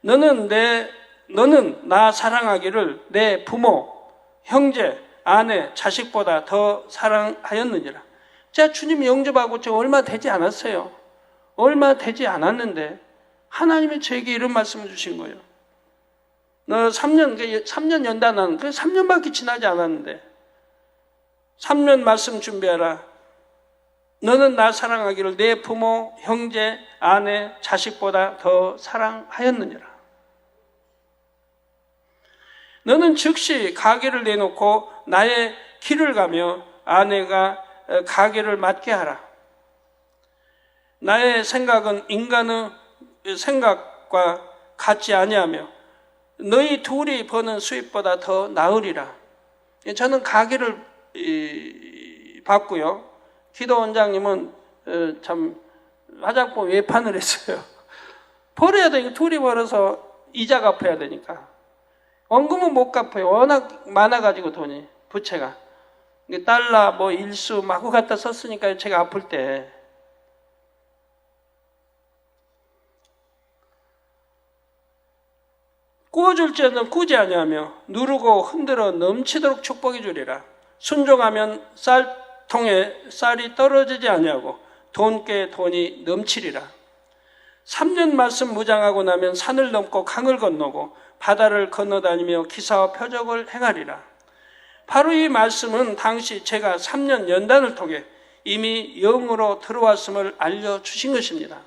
너는 나 사랑하기를 내 부모, 형제, 아내, 자식보다 더 사랑하였느니라. 제가 주님 영접하고 저 얼마 되지 않았어요. 얼마 되지 않았는데 하나님이 저에게 이런 말씀을 주신 거예요. 너 3년 연단한, 3년밖에 지나지 않았는데 3년 말씀 준비하라. 너는 나 사랑하기를 내 부모, 형제, 아내, 자식보다 더 사랑하였느니라. 너는 즉시 가게를 내놓고 나의 길을 가며 아내가 가게를 맡게 하라. 나의 생각은 인간의 생각과 같지 아니하며 너희 둘이 버는 수입보다 더 나으리라. 저는 가게를 받고요. 기도 원장님은 참 화장품 외판을 했어요. 버려야 돼. 둘이 벌어서 이자 갚아야 되니까. 원금은 못 갚아요. 워낙 많아가지고 돈이, 부채가. 달러, 일수 마구 갖다 썼으니까 제가 아플 때. 구워줄 자는 구제 아니하며 누르고 흔들어 넘치도록 축복해 주리라. 순종하면 쌀통에 쌀이 떨어지지 아니하고 돈께 돈이 넘치리라. 3년 말씀 무장하고 나면 산을 넘고 강을 건너고 바다를 건너다니며 기사와 표적을 행하리라. 바로 이 말씀은 당시 제가 3년 연단을 통해 이미 영으로 들어왔음을 알려주신 것입니다.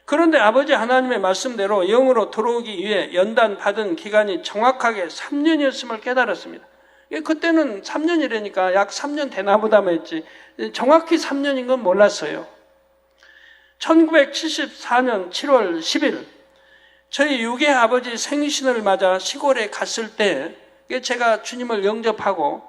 그런데 아버지 하나님의 말씀대로 영으로 들어오기 위해 연단 받은 기간이 정확하게 3년이었음을 깨달았습니다. 그때는 3년이라니까 약 3년 되나 보다 했지 정확히 3년인 건 몰랐어요. 1974년 7월 10일 저희 육의 아버지 생신을 맞아 시골에 갔을 때 제가 주님을 영접하고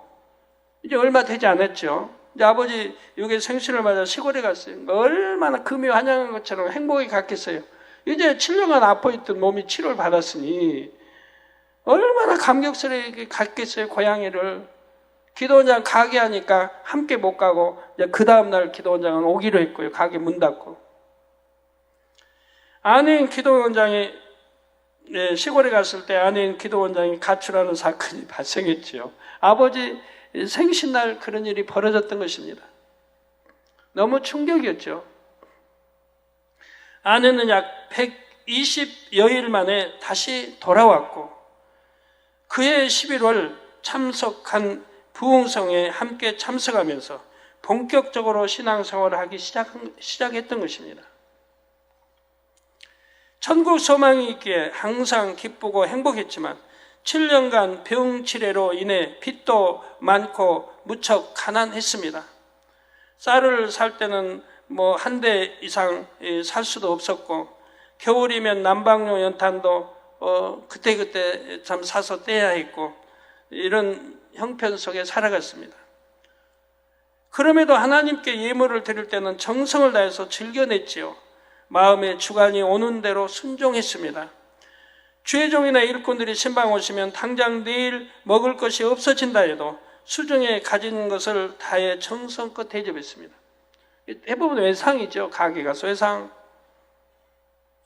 이제 얼마 되지 않았죠. 이제 아버지 육의 생신을 맞아 시골에 갔어요. 얼마나 금이 환영한 것처럼 행복이 갔겠어요. 이제 7년간 아파있던 몸이 치료를 받았으니 얼마나 감격스럽게 갔겠어요. 고향이를. 기도원장 가게 하니까 함께 못 가고 이제 그 다음날 기도원장은 오기로 했고요. 가게 문 닫고. 아내인 기도원장이 시골에 갔을 때 아내인 기도원장이 가출하는 사건이 발생했지요. 아버지 생신날 그런 일이 벌어졌던 것입니다. 너무 충격이었죠. 아내는 약 120여일 만에 다시 돌아왔고 그해 11월 참석한 부흥성에 함께 참석하면서 본격적으로 신앙생활을 하기 시작했던 것입니다. 천국 소망이 있기에 항상 기쁘고 행복했지만 7년간 병치레로 인해 빚도 많고 무척 가난했습니다. 쌀을 살 때는 한 대 이상 살 수도 없었고 겨울이면 난방용 연탄도 그때그때 참 사서 떼야 했고 이런 형편 속에 살아갔습니다. 그럼에도 하나님께 예물을 드릴 때는 정성을 다해서 즐겨냈지요. 마음의 주관이 오는 대로 순종했습니다. 주의 종이나 일꾼들이 신방 오시면 당장 내일 먹을 것이 없어진다 해도 수중에 가진 것을 다해 정성껏 대접했습니다. 대부분 외상이죠. 가게 가서 외상.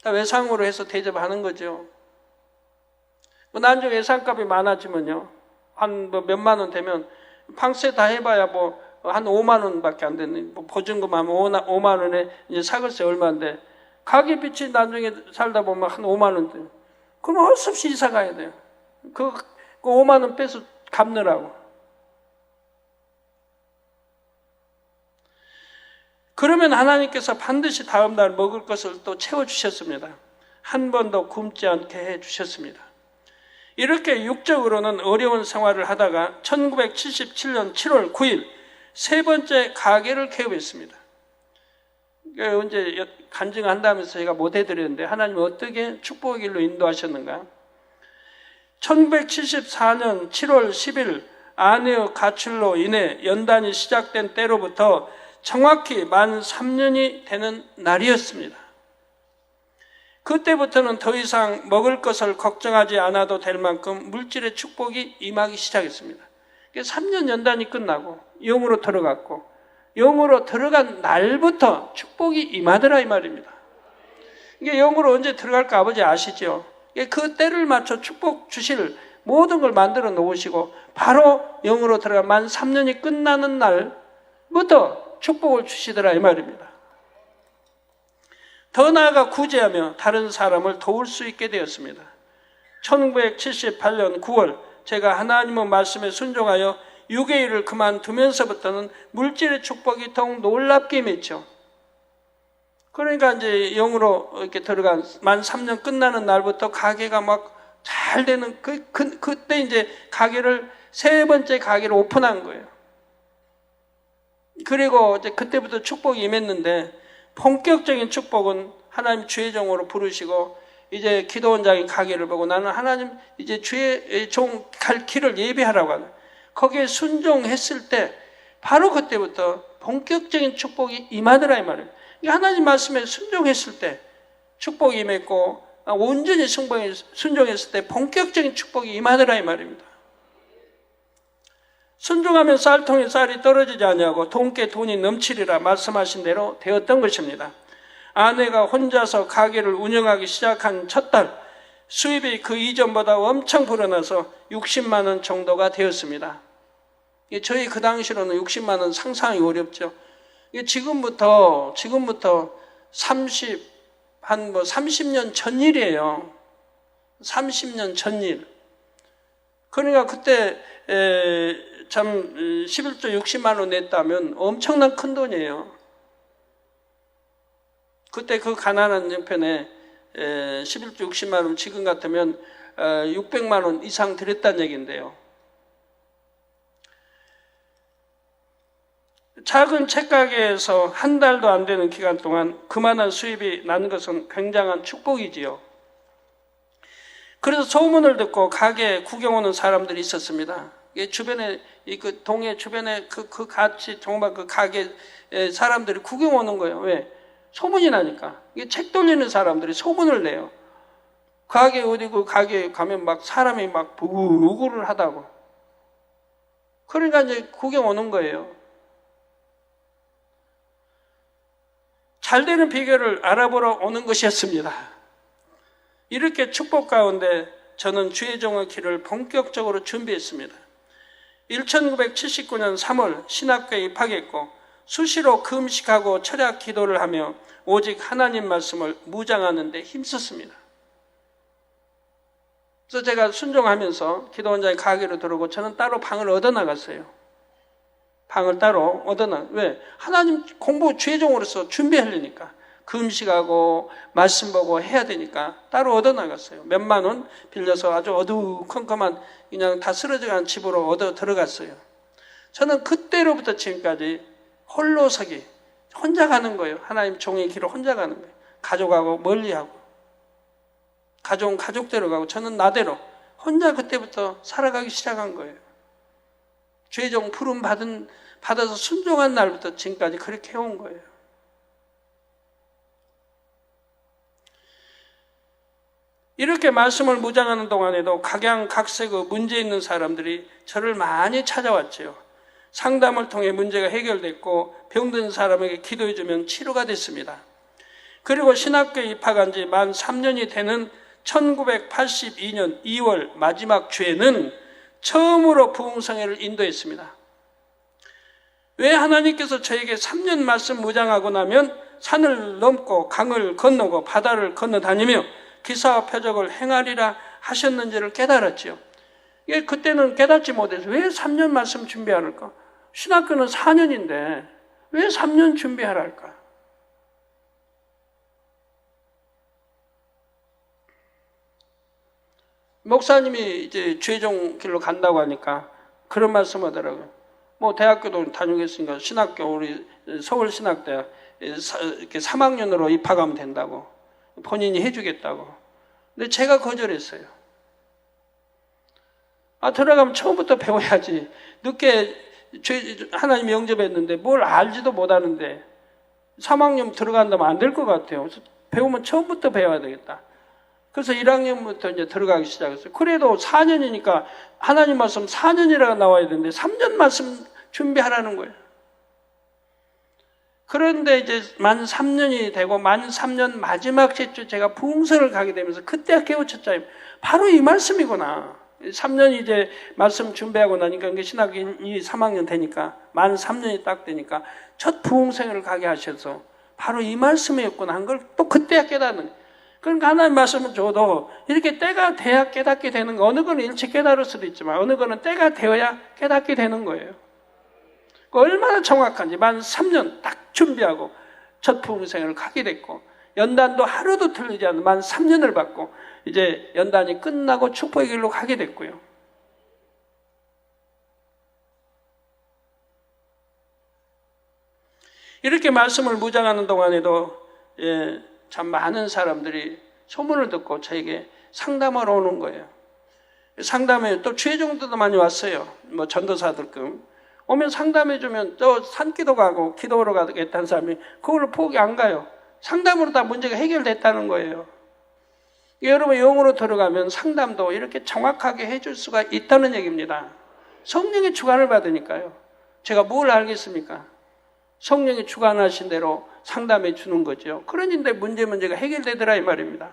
다 외상으로 해서 대접하는 거죠. 나중에 외상값이 많아지면요. 한 몇만 원 되면 방세 다 해봐야 한 5만 원밖에 안 되는, 보증금 하면 5만 원에 이제 사글세 얼마인데 가게 빚이 나중에 살다 보면 한 5만 원 돼요. 그럼 할 수 없이 이사 가야 돼요. 그 5만 원 빼서 갚느라고. 그러면 하나님께서 반드시 다음 날 먹을 것을 또 채워주셨습니다. 한 번도 굶지 않게 해주셨습니다. 이렇게 육적으로는 어려운 생활을 하다가 1977년 7월 9일 세 번째 가게를 개업했습니다. 언제 간증한다면서 제가 못 해드렸는데 하나님은 어떻게 축복의 길로 인도하셨는가? 1974년 7월 10일 아내의 가출로 인해 연단이 시작된 때로부터 정확히 만 3년이 되는 날이었습니다. 그때부터는 더 이상 먹을 것을 걱정하지 않아도 될 만큼 물질의 축복이 임하기 시작했습니다. 3년 연단이 끝나고 영으로 들어갔고 영으로 들어간 날부터 축복이 임하더라 이 말입니다. 이게 영으로 언제 들어갈까 아버지 아시죠? 그 때를 맞춰 축복 주실 모든 걸 만들어 놓으시고 바로 영으로 들어간 만 3년이 끝나는 날부터 축복을 주시더라 이 말입니다. 더 나아가 구제하며 다른 사람을 도울 수 있게 되었습니다. 1978년 9월 제가 하나님의 말씀에 순종하여 6의 일을 그만두면서부터는 물질의 축복이 더욱 놀랍게 임했죠. 그러니까 이제 영으로 이렇게 들어간 만 3년 끝나는 날부터 가게가 막 잘 되는 그때 이제 가게를 세 번째 가게를 오픈한 거예요. 그리고 이제 그때부터 축복이 임했는데 본격적인 축복은 하나님 주의 종으로 부르시고 이제 기도원장이 가게를 보고 나는 하나님 이제 주의 종 갈 길을 예비하라고 하는 거기에 순종했을 때 바로 그때부터 본격적인 축복이 임하더라 이 말이에요. 하나님 말씀에 순종했을 때 축복이 임했고 온전히 순종했을 때 본격적인 축복이 임하더라 이 말입니다. 순종하면 쌀통에 쌀이 떨어지지 아니하고 돈께 돈이 넘치리라 말씀하신 대로 되었던 것입니다. 아내가 혼자서 가게를 운영하기 시작한 첫 달 수입이 그 이전보다 엄청 불어나서 60만 원 정도가 되었습니다. 저희 그 당시로는 60만 원 상상이 어렵죠. 지금부터 30년 전 일이에요. 30년 전 일. 그러니까 그때 참 11조 60만 원 냈다면 엄청난 큰 돈이에요. 그때 그 가난한 형편에 11조 60만 원 지금 같으면 600만 원 이상 드렸다는 얘기인데요. 작은 책가게에서 한 달도 안 되는 기간 동안 그만한 수입이 나는 것은 굉장한 축복이지요. 그래서 소문을 듣고 가게 구경 오는 사람들이 있었습니다. 주변에 그 동해 주변에 그 같이 정말 그 가게 사람들이 구경 오는 거예요. 왜? 소문이 나니까. 이게 책 돌리는 사람들이 소문을 내요. 가게 어디고 가게 가면 막 사람이 막 부구를 하다고. 그러니까 이제 구경 오는 거예요. 잘 되는 비결을 알아보러 오는 것이었습니다. 이렇게 축복 가운데 저는 주의 종의 길을 본격적으로 준비했습니다. 1979년 3월 신학교에 입학했고 수시로 금식하고 철야 기도를 하며 오직 하나님 말씀을 묵상하는 데 힘썼습니다. 그래서 제가 순종하면서 기도원장의 가게로 들어오고 저는 따로 방을 얻어나갔어요. 방을 따로 얻어나. 왜? 하나님 공부 주의 종으로서 준비하려니까. 금식하고 말씀 보고 해야 되니까 따로 얻어나갔어요. 몇만 원 빌려서 아주 어두컴컴한 그냥 다 쓰러져간 집으로 얻어 들어갔어요. 저는 그때로부터 지금까지 홀로서기, 혼자 가는 거예요. 하나님 종의 길을 혼자 가는 거예요. 가족하고 멀리하고. 가족은 가족대로 가고 저는 나대로 혼자 그때부터 살아가기 시작한 거예요. 주의 종 부름 받아서 순종한 날부터 지금까지 그렇게 해온 거예요. 이렇게 말씀을 묵상하는 동안에도 각양각색 문제 있는 사람들이 저를 많이 찾아왔죠. 상담을 통해 문제가 해결됐고 병든 사람에게 기도해주면 치료가 됐습니다. 그리고 신학교에 입학한 지 만 3년이 되는 1982년 2월 마지막 주에는 처음으로 부흥성회를 인도했습니다. 왜 하나님께서 저에게 3년 말씀 묵상하고 나면 산을 넘고 강을 건너고 바다를 건너다니며 기사와 표적을 행하리라 하셨는지를 깨달았죠. 그때는 깨닫지 못해서 왜 3년 말씀 준비하랄까? 신학교는 4년인데 왜 3년 준비하랄까? 목사님이 이제 주의종 길로 간다고 하니까 그런 말씀 하더라고요. 뭐 대학교도 다니겠으니까 신학교 우리 서울신학대학 이렇게 3학년으로 입학하면 된다고 본인이 해주겠다고. 근데 제가 거절했어요. 들어가면 처음부터 배워야지. 늦게 하나님이 영접했는데 뭘 알지도 못하는데 3학년 들어간다면 안 될 것 같아요. 그래서 배우면 처음부터 배워야 되겠다. 그래서 1학년부터 이제 들어가기 시작했어요. 그래도 4년이니까 하나님 말씀 4년이라고 나와야 되는데 3년 말씀 준비하라는 거예요. 그런데 이제 만 3년이 되고 만 3년 마지막 주 제가 부흥선을 가게 되면서 그때 깨우쳤잖아요. 바로 이 말씀이구나. 3년이 이제 말씀 준비하고 나니까 신학이 3학년 되니까 만 3년이 딱 되니까 첫 부흥생을 가게 하셔서 바로 이 말씀이었구나 한 걸 또 그때야 깨닫는. 그러니까 하나님 말씀을 줘도 이렇게 때가 돼야 깨닫게 되는 거. 어느 거는 일찍 깨달을 수도 있지만 어느 거는 때가 되어야 깨닫게 되는 거예요. 얼마나 정확한지 만 3년 딱 준비하고 첫 부흥생을 가게 됐고 연단도 하루도 틀리지 않는 만 3년을 받고 이제 연단이 끝나고 축복의 길로 가게 됐고요. 이렇게 말씀을 묵상하는 동안에도 참 많은 사람들이 소문을 듣고 저에게 상담하러 오는 거예요. 상담에 또 주의종들도 많이 왔어요. 뭐 전도사들끔. 오면 상담해주면 또 산기도 가고 기도하러 가겠다는 사람이 그걸로 포기 안 가요. 상담으로 다 문제가 해결됐다는 거예요. 여러분 영으로 들어가면 상담도 이렇게 정확하게 해줄 수가 있다는 얘기입니다. 성령의 주관을 받으니까요. 제가 뭘 알겠습니까? 성령이 주관하신 대로 상담해 주는 거죠. 그런데 문제가 해결되더라 이 말입니다.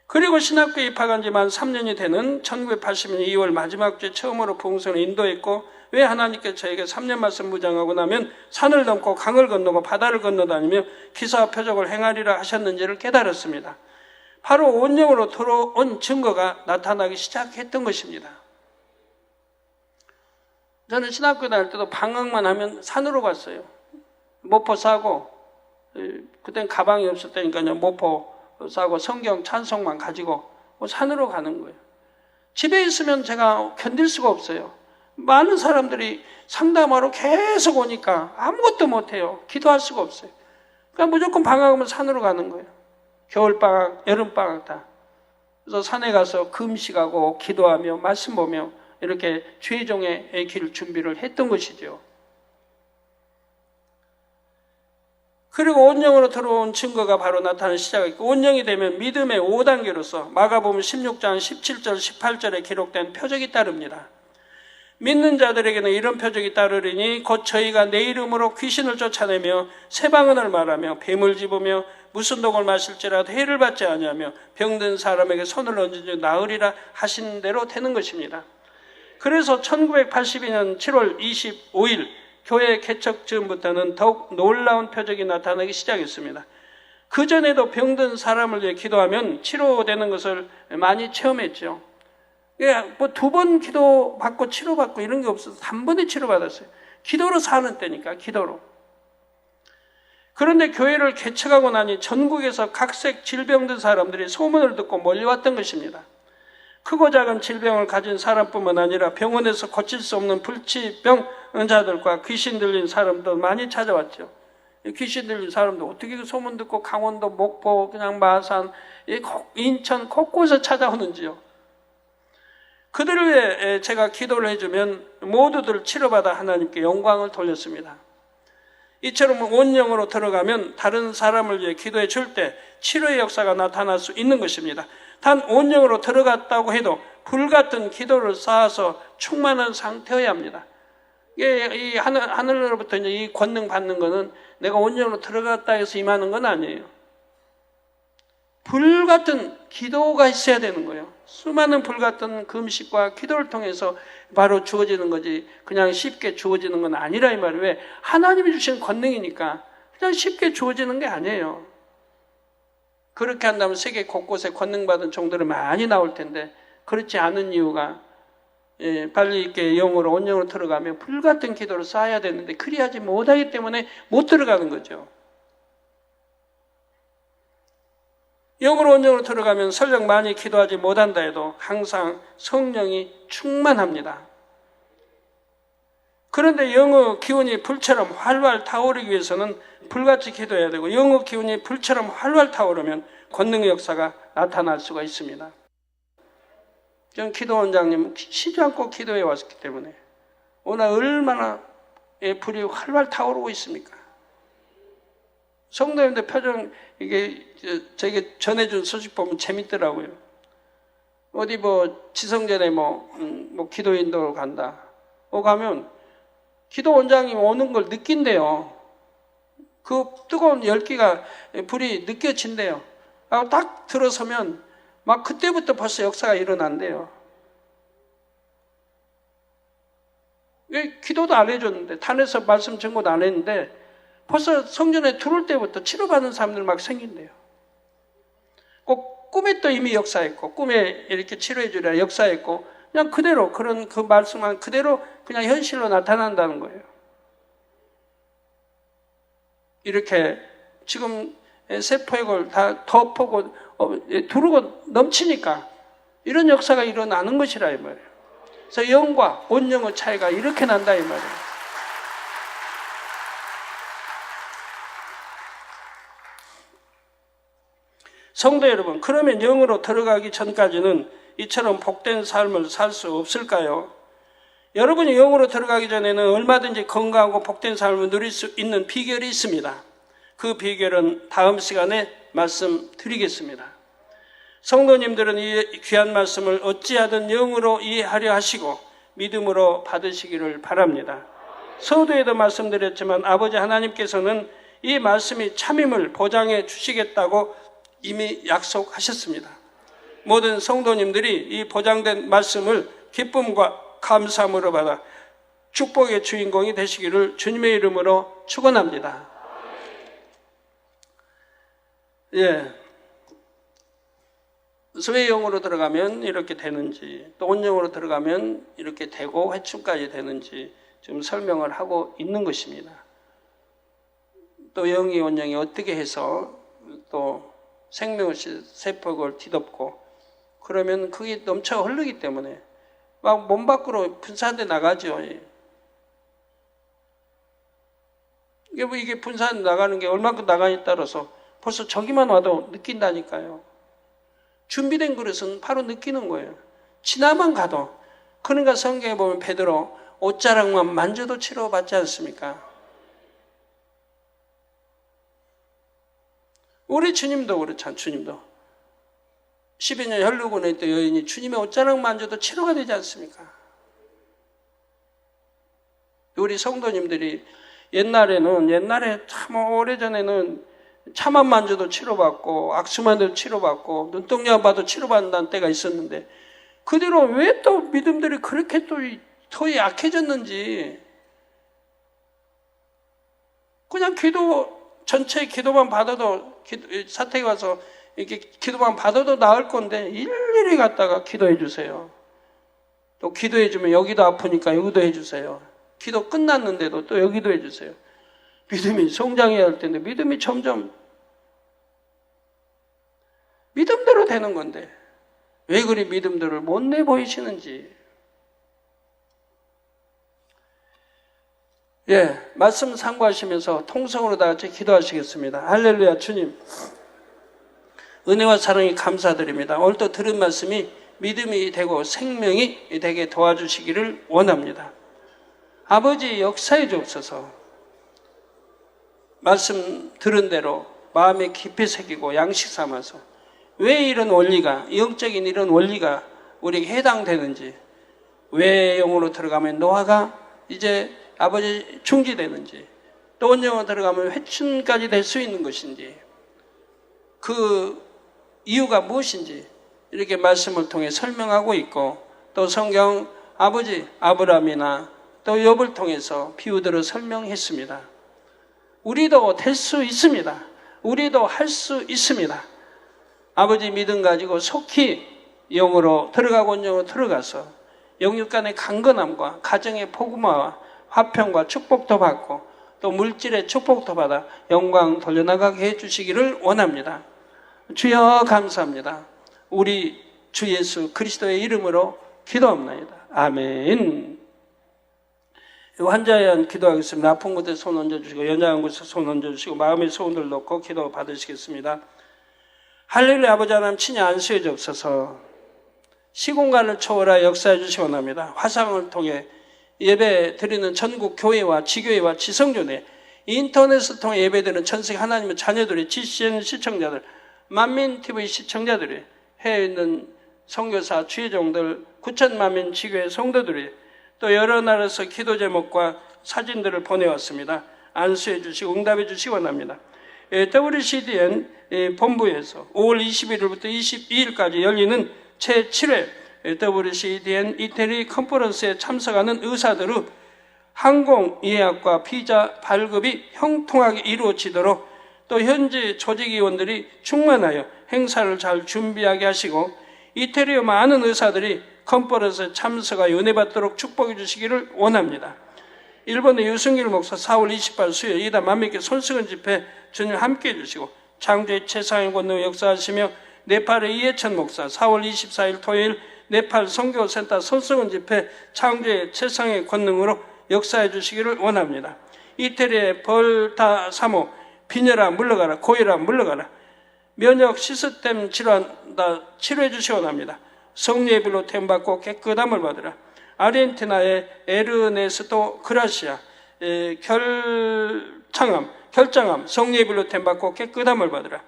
그리고 신학교에 입학한 지 만 3년이 되는 1980년 2월 마지막 주에 처음으로 부흥선을 인도했고, 왜 하나님께서 저에게 3년 말씀 무장하고 나면 산을 넘고 강을 건너고 바다를 건너다니며 기사와 표적을 행하리라 하셨는지를 깨달았습니다. 바로 온영으로 들어온 증거가 나타나기 시작했던 것입니다. 저는 신학교 다닐 때도 방학만 하면 산으로 갔어요. 모포 싸고, 그땐 가방이 없을 때니까요. 모포 싸고 성경 찬송만 가지고 산으로 가는 거예요. 집에 있으면 제가 견딜 수가 없어요. 많은 사람들이 상담하러 계속 오니까 아무것도 못해요. 기도할 수가 없어요. 그러니까 무조건 방학하면 산으로 가는 거예요. 겨울방학, 여름방학 다. 그래서 산에 가서 금식하고 기도하며 말씀 보며 이렇게 최종의 길 준비를 했던 것이죠. 그리고 온영으로 들어온 증거가 바로 나타나기 시작했고, 온영이 되면 믿음의 5단계로서 마가복음 16장 17절 18절에 기록된 표적이 따릅니다. 믿는 자들에게는 이런 표적이 따르리니 곧 저희가 내 이름으로 귀신을 쫓아내며 새 방언을 말하며 뱀을 집으며 무슨 독을 마실지라도 해를 받지 아니하며 병든 사람에게 손을 얹은즉 나으리라 하신 대로 되는 것입니다. 그래서 1982년 7월 25일 교회 개척 즈음부터는 더욱 놀라운 표적이 나타나기 시작했습니다. 그전에도 병든 사람을 위해 기도하면 치료되는 것을 많이 체험했죠. 뭐 2번 기도받고 치료받고 이런 게 없어서 한 번에 치료받았어요. 기도로 사는 때니까, 기도로. 그런데 교회를 개척하고 나니 전국에서 각색 질병든 사람들이 소문을 듣고 몰려왔던 것입니다. 크고 작은 질병을 가진 사람뿐만 아니라 병원에서 고칠 수 없는 불치병자들과 귀신 들린 사람도 많이 찾아왔죠. 귀신 들린 사람도 어떻게 소문 듣고 강원도, 목포, 그냥 마산, 인천 곳곳에 찾아오는지요. 그들을 위해 제가 기도를 해주면 모두들 치료받아 하나님께 영광을 돌렸습니다. 이처럼 온영으로 들어가면 다른 사람을 위해 기도해 줄 때 치료의 역사가 나타날 수 있는 것입니다. 단 온영으로 들어갔다고 해도 불같은 기도를 쌓아서 충만한 상태여야 합니다. 이 하늘로부터 이제 이 권능 받는 거는 내가 온영으로 들어갔다 해서 임하는 건 아니에요. 불같은 기도가 있어야 되는 거예요. 수많은 불같은 금식과 기도를 통해서 바로 주어지는 거지, 그냥 쉽게 주어지는 건 아니라 이 말이에요. 왜? 하나님이 주신 권능이니까 그냥 쉽게 주어지는 게 아니에요. 그렇게 한다면 세계 곳곳에 권능받은 종들이 많이 나올 텐데, 그렇지 않은 이유가 빨리 있게 영으로 온영으로 들어가면 불같은 기도를 쌓아야 되는데 그리하지 못하기 때문에 못 들어가는 거죠. 영으로 온영으로 들어가면 설령 많이 기도하지 못한다 해도 항상 성령이 충만합니다. 그런데 영의 기운이 불처럼 활활 타오르기 위해서는 불같이 기도해야 되고, 영의 기운이 불처럼 활활 타오르면 권능의 역사가 나타날 수가 있습니다. 저는 기도원장님 쉬지 않고 기도해 왔기 때문에 오늘 얼마나 불이 활활 타오르고 있습니까? 성도님들 표정, 이게 저에게 전해준 소식 보면 재밌더라고요. 어디 지성전에 기도 인도로 간다. 가면 기도원장이 오는 걸 느낀대요. 그 뜨거운 열기가, 불이 느껴진대요. 딱 들어서면 막 그때부터 벌써 역사가 일어난대요. 기도도 안 해줬는데, 탄에서 말씀 전고도 안 했는데 벌써 성전에 들어올 때부터 치료받는 사람들 막 생긴대요. 꼭 꿈에 또 이미 역사했고, 꿈에 이렇게 치료해 주려 역사했고, 그냥 그대로 그런 그 말씀만 그대로 그냥 현실로 나타난다는 거예요. 이렇게 지금 세포액을 다 덮고 두르고 넘치니까 이런 역사가 일어나는 것이라 이 말이에요. 그래서 영과 온영의 차이가 이렇게 난다 이 말이에요. 성도 여러분, 그러면 영으로 들어가기 전까지는 이처럼 복된 삶을 살 수 없을까요? 여러분이 영으로 들어가기 전에는 얼마든지 건강하고 복된 삶을 누릴 수 있는 비결이 있습니다. 그 비결은 다음 시간에 말씀드리겠습니다. 성도님들은 이 귀한 말씀을 어찌하든 영으로 이해하려 하시고 믿음으로 받으시기를 바랍니다. 서두에도 말씀드렸지만 아버지 하나님께서는 이 말씀이 참임을 보장해 주시겠다고 이미 약속하셨습니다. 모든 성도님들이 이 보장된 말씀을 기쁨과 감사함으로 받아 축복의 주인공이 되시기를 주님의 이름으로 축원합니다. 스웨이용으로 들어가면 이렇게 되는지, 또 온용으로 들어가면 이렇게 되고 회춘까지 되는지 지금 설명을 하고 있는 것입니다. 또 영이 온영이 어떻게 해서 또 생명을 세포를 뒤덮고 그러면 그게 넘쳐 흐르기 때문에 막 몸 밖으로 분산돼 나가죠. 이게 분산 나가는 게 얼마큼 나가냐에 따라서 벌써 저기만 와도 느낀다니까요. 준비된 그릇은 바로 느끼는 거예요. 지나만 가도. 그러니까 성경에 보면 베드로 옷자락만 만져도 치료받지 않습니까? 우리 주님도 그렇잖아요. 주님도 12년 혈루군에 있던 여인이 주님의 옷자락 만져도 치료가 되지 않습니까? 우리 성도님들이 옛날에 참 오래전에는 차만 만져도 치료받고 악수만 해도 치료받고 눈동자만 봐도 치료받는다는 때가 있었는데 그 뒤로 왜 또 믿음들이 그렇게 또 더 약해졌는지 그냥 전체 기도만 받아도 사택에 와서 이렇게 기도만 받아도 나을 건데 일일이 갔다가 기도해 주세요. 또 기도해 주면 여기도 아프니까 여기도 해 주세요. 기도 끝났는데도 또 여기도 해 주세요. 믿음이 성장해야 할 텐데 믿음이 점점 믿음대로 되는 건데 왜 그리 믿음들을 못 내보이시는지. 말씀 상고하시면서 통성으로 다 같이 기도하시겠습니다. 할렐루야. 주님 은혜와 사랑이 감사드립니다. 오늘 또 들은 말씀이 믿음이 되고 생명이 되게 도와주시기를 원합니다. 아버지 역사해 주옵소서. 말씀 들은 대로 마음에 깊이 새기고 양식 삼아서 왜 이런 원리가, 영적인 이런 원리가 우리에게 해당되는지, 왜 영으로 들어가면 노화가 이제 아버지 중지되는지, 또 온영으로 들어가면 회춘까지 될 수 있는 것인지, 그 이유가 무엇인지 이렇게 말씀을 통해 설명하고 있고, 또 성경 아버지 아브라함이나 또 욥을 통해서 비유들을 설명했습니다. 우리도 될 수 있습니다. 우리도 할 수 있습니다. 아버지 믿음 가지고 속히 영으로 들어가고 온영으로 들어가서 영육 간의 강건함과 가정의 복음화와 화평과 축복도 받고 또 물질의 축복도 받아 영광 돌려나가게 해주시기를 원합니다. 주여 감사합니다. 우리 주 예수 그리스도의 이름으로 기도합니다. 아멘. 환자에 대한 기도하겠습니다. 아픈 곳에 손 얹어주시고 연약한 곳에 손 얹어주시고 마음의 소원을 놓고 기도 받으시겠습니다. 할렐루야. 아버지 하나님 친히 안수해 주옵소서. 시공간을 초월하여 역사해 주시기 원합니다. 화상을 통해 예배 드리는 전국 교회와 지교회와 지성교회, 인터넷을 통해 예배드리는 전세계 하나님의 자녀들이, GCN 시청자들, 만민TV 시청자들이, 해외에 있는 선교사, 주의종들, 9천만민 지교회 성도들이 또 여러 나라에서 기도 제목과 사진들을 보내왔습니다. 안수해 주시고 응답해 주시기 원합니다. WCDN 본부에서 5월 21일부터 22일까지 열리는 제7회 WCDN 이태리 컨퍼런스에 참석하는 의사들의 항공 예약과 비자 발급이 형통하게 이루어지도록 또 현지 조직위원들이 충만하여 행사를 잘 준비하게 하시고 이태리의 많은 의사들이 컨퍼런스에 참석하여 은혜받도록 축복해 주시기를 원합니다. 일본의 유승길 목사 4월 28일 수요일 이단 만민께 손수건 집회 주님 함께 해주시고 창조의 최상의 권능 역사하시며 네팔의 이해천 목사 4월 24일 토요일 네팔 선교센터 손수건 집회 창조의 최상의 권능으로 역사해 주시기를 원합니다. 이태리의 벌타 사모 빈혈아 물러가라, 고혈압 물러가라, 면역 시스템 질환 다 치료해 주시기 원합니다. 성령의 불로 태움받고 깨끗함을 받으라. 아르헨티나의 에르네스토 그라시아 결창암 결장함 성령의 불로 템받고 깨끗함을 받으라.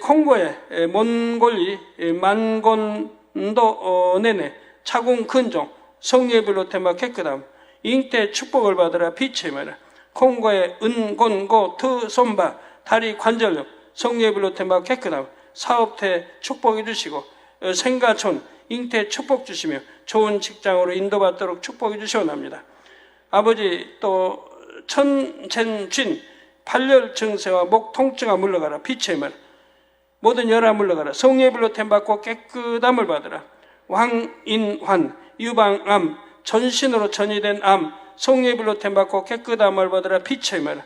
콩고의 몬골리 만곤도 내내 차공 근종 성령의 불로 템받고 깨끗함. 잉태 축복을 받으라. 빛의 말라. 콩고의 은곤고 트손바 다리 관절염 성령의 불로 템받고 깨끗함. 사업태 축복해 주시고 생가촌 잉태 축복 주시며 좋은 직장으로 인도받도록 축복해 주시옵나이다. 아버지 또 천젠쥔 발열 증세와 목 통증아 물러가라. 빛의 말 모든 열아 물러가라. 성령의 불로 템받고 깨끗함을 받으라. 황인환 유방암 전신으로 전이된 암 성령의 불로 템받고 깨끗함을 받으라. 빛의 말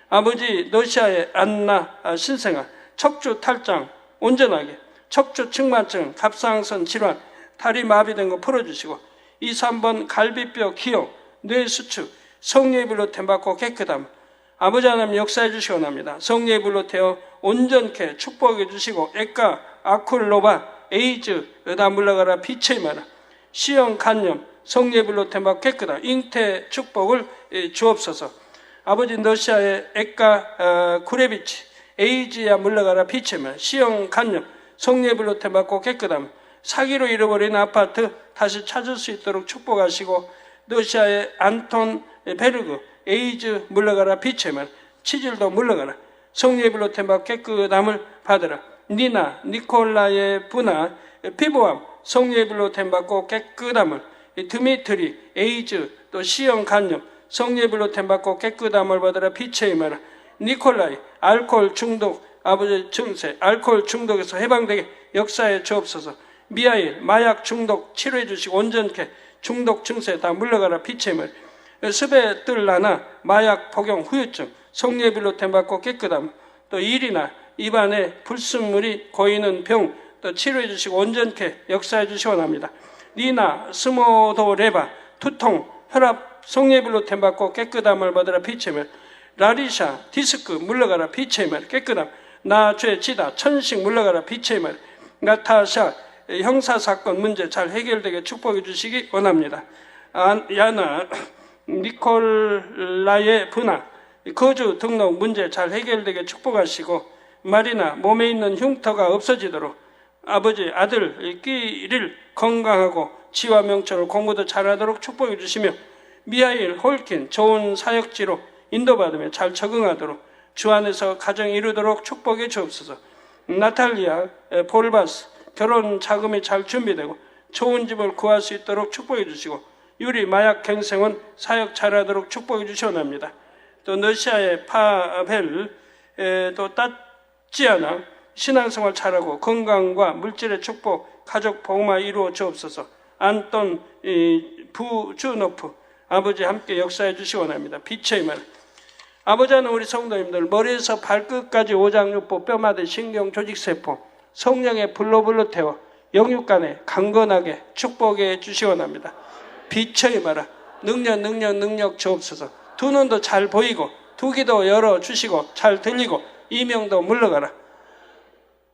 아버지 러시아의 안나 신생아 척추 탈장 온전하게 척추 측만증 갑상선 질환 다리 마비된 거 풀어주시고 2, 3번 갈비뼈 기형 뇌 수축 성령의 불로 템받고 깨끗함 아버지 하나님 역사해 주시옵나이다. 성령의 불로 태워 온전케 축복해 주시고 액가 아쿨로바 에이즈 다 물러가라. 빛의 마라 시형 간염 성령의 불로 템받고 깨끗함 잉태 축복을 주옵소서. 아버지 러시아의 액가 구레비치 에이즈야 물러가라. 빛의 마라 시형 간염 성령의 불로 템받고 깨끗함 사기로 잃어버린 아파트 다시 찾을 수 있도록 축복하시고 러시아의 안톤 베르그 에이즈 물러가라. 빛의 말 치질도 물러가라. 성령의 불로 템받고 깨끗함을 받으라. 니나 니콜라의 부나 피부암 성령의 불로 템받고 깨끗함을 드미트리 에이즈 또 시형 간염 성령의 불로 템받고 깨끗함을 받으라. 빛의 말 니콜라이 알코올 중독 아버지 증세 알코올 중독에서 해방되게 역사에 주옵소서. 미하일 마약 중독 치료해 주시고 온전케 중독 증세 다 물러가라. 빛의 말 습에 뜰라나 마약 복용 후유증 성령의 불로 템받고 깨끗함 또 일이나 입안에 불순물이 고이는 병 또 치료해 주시고 온전케 역사해 주시옵나이다. 니나 스모도레바 두통 혈압 성령의 불로 템받고 깨끗함을 받으라. 빛의 말 라리샤 디스크 물러가라. 빛의 말 깨끗함 나죄 지다 천식 물러가라. 빛의 말 나타샤 형사사건 문제 잘 해결되게 축복해 주시기 원합니다. 야나 니콜라의 분화 거주 등록 문제 잘 해결되게 축복하시고 마리나 몸에 있는 흉터가 없어지도록 아버지 아들 끼를 건강하고 지와 명철로 공부도 잘하도록 축복해 주시며 미하일 홀킨 좋은 사역지로 인도받으며 잘 적응하도록 주 안에서 가정 이루도록 축복해 주옵소서. 나탈리아 볼바스 결혼 자금이 잘 준비되고 좋은 집을 구할 수 있도록 축복해 주시고 유리 마약 갱생원 사역 잘하도록 축복해 주시옵나이다. 또 러시아의 파벨 또 따찌아나 신앙생활 잘하고 건강과 물질의 축복 가족 복마 이루어 주옵소서. 안톤 부주노프 아버지 함께 역사해 주시옵나이다. 빛의 말 아버지 하나님 우리 성도님들 머리에서 발끝까지 오장육부 뼈마디 신경 조직세포 성령의 불로 태워 영육간에 강건하게 축복해 주시옵나이다. 빛의 마라 능력 주옵소서. 두 눈도 잘 보이고 두 귀도 열어주시고 잘 들리고 이명도 물러가라.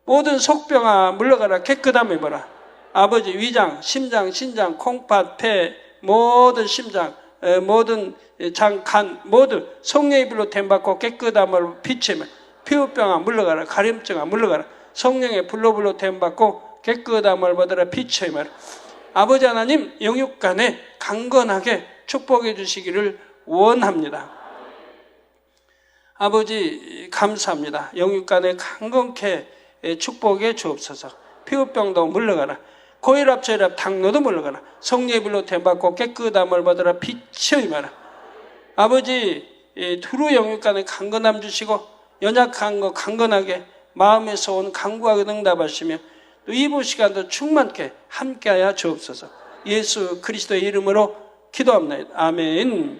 모든 속병아 물러가라. 깨끗함을 보라. 아버지 위장, 심장, 신장, 콩팥, 폐 모든 심장 모든 장, 간 모두 성령의 불로 템받고 깨끗함을 비치며 피부병아 물러가라. 가림증아 물러가라. 성령의 불로 템받고 깨끗함을 받으라. 빛의 말 아버지 하나님 영육간에 강건하게 축복해 주시기를 원합니다. 아버지 감사합니다. 영육간에 강건케 축복해 주옵소서. 피부병도 물러가라. 고혈압, 저혈압, 당뇨도 물러가라. 성령의 불로 템받고 깨끗함을 받으라. 빛의 말 아버지 두루 영육간에 강건함 주시고 연약한 거 강건하게 마음에서 온 간구하고 응답하시며 또 이부 시간도 충만케 함께하여 주옵소서. 예수 그리스도의 이름으로 기도합니다. 아멘.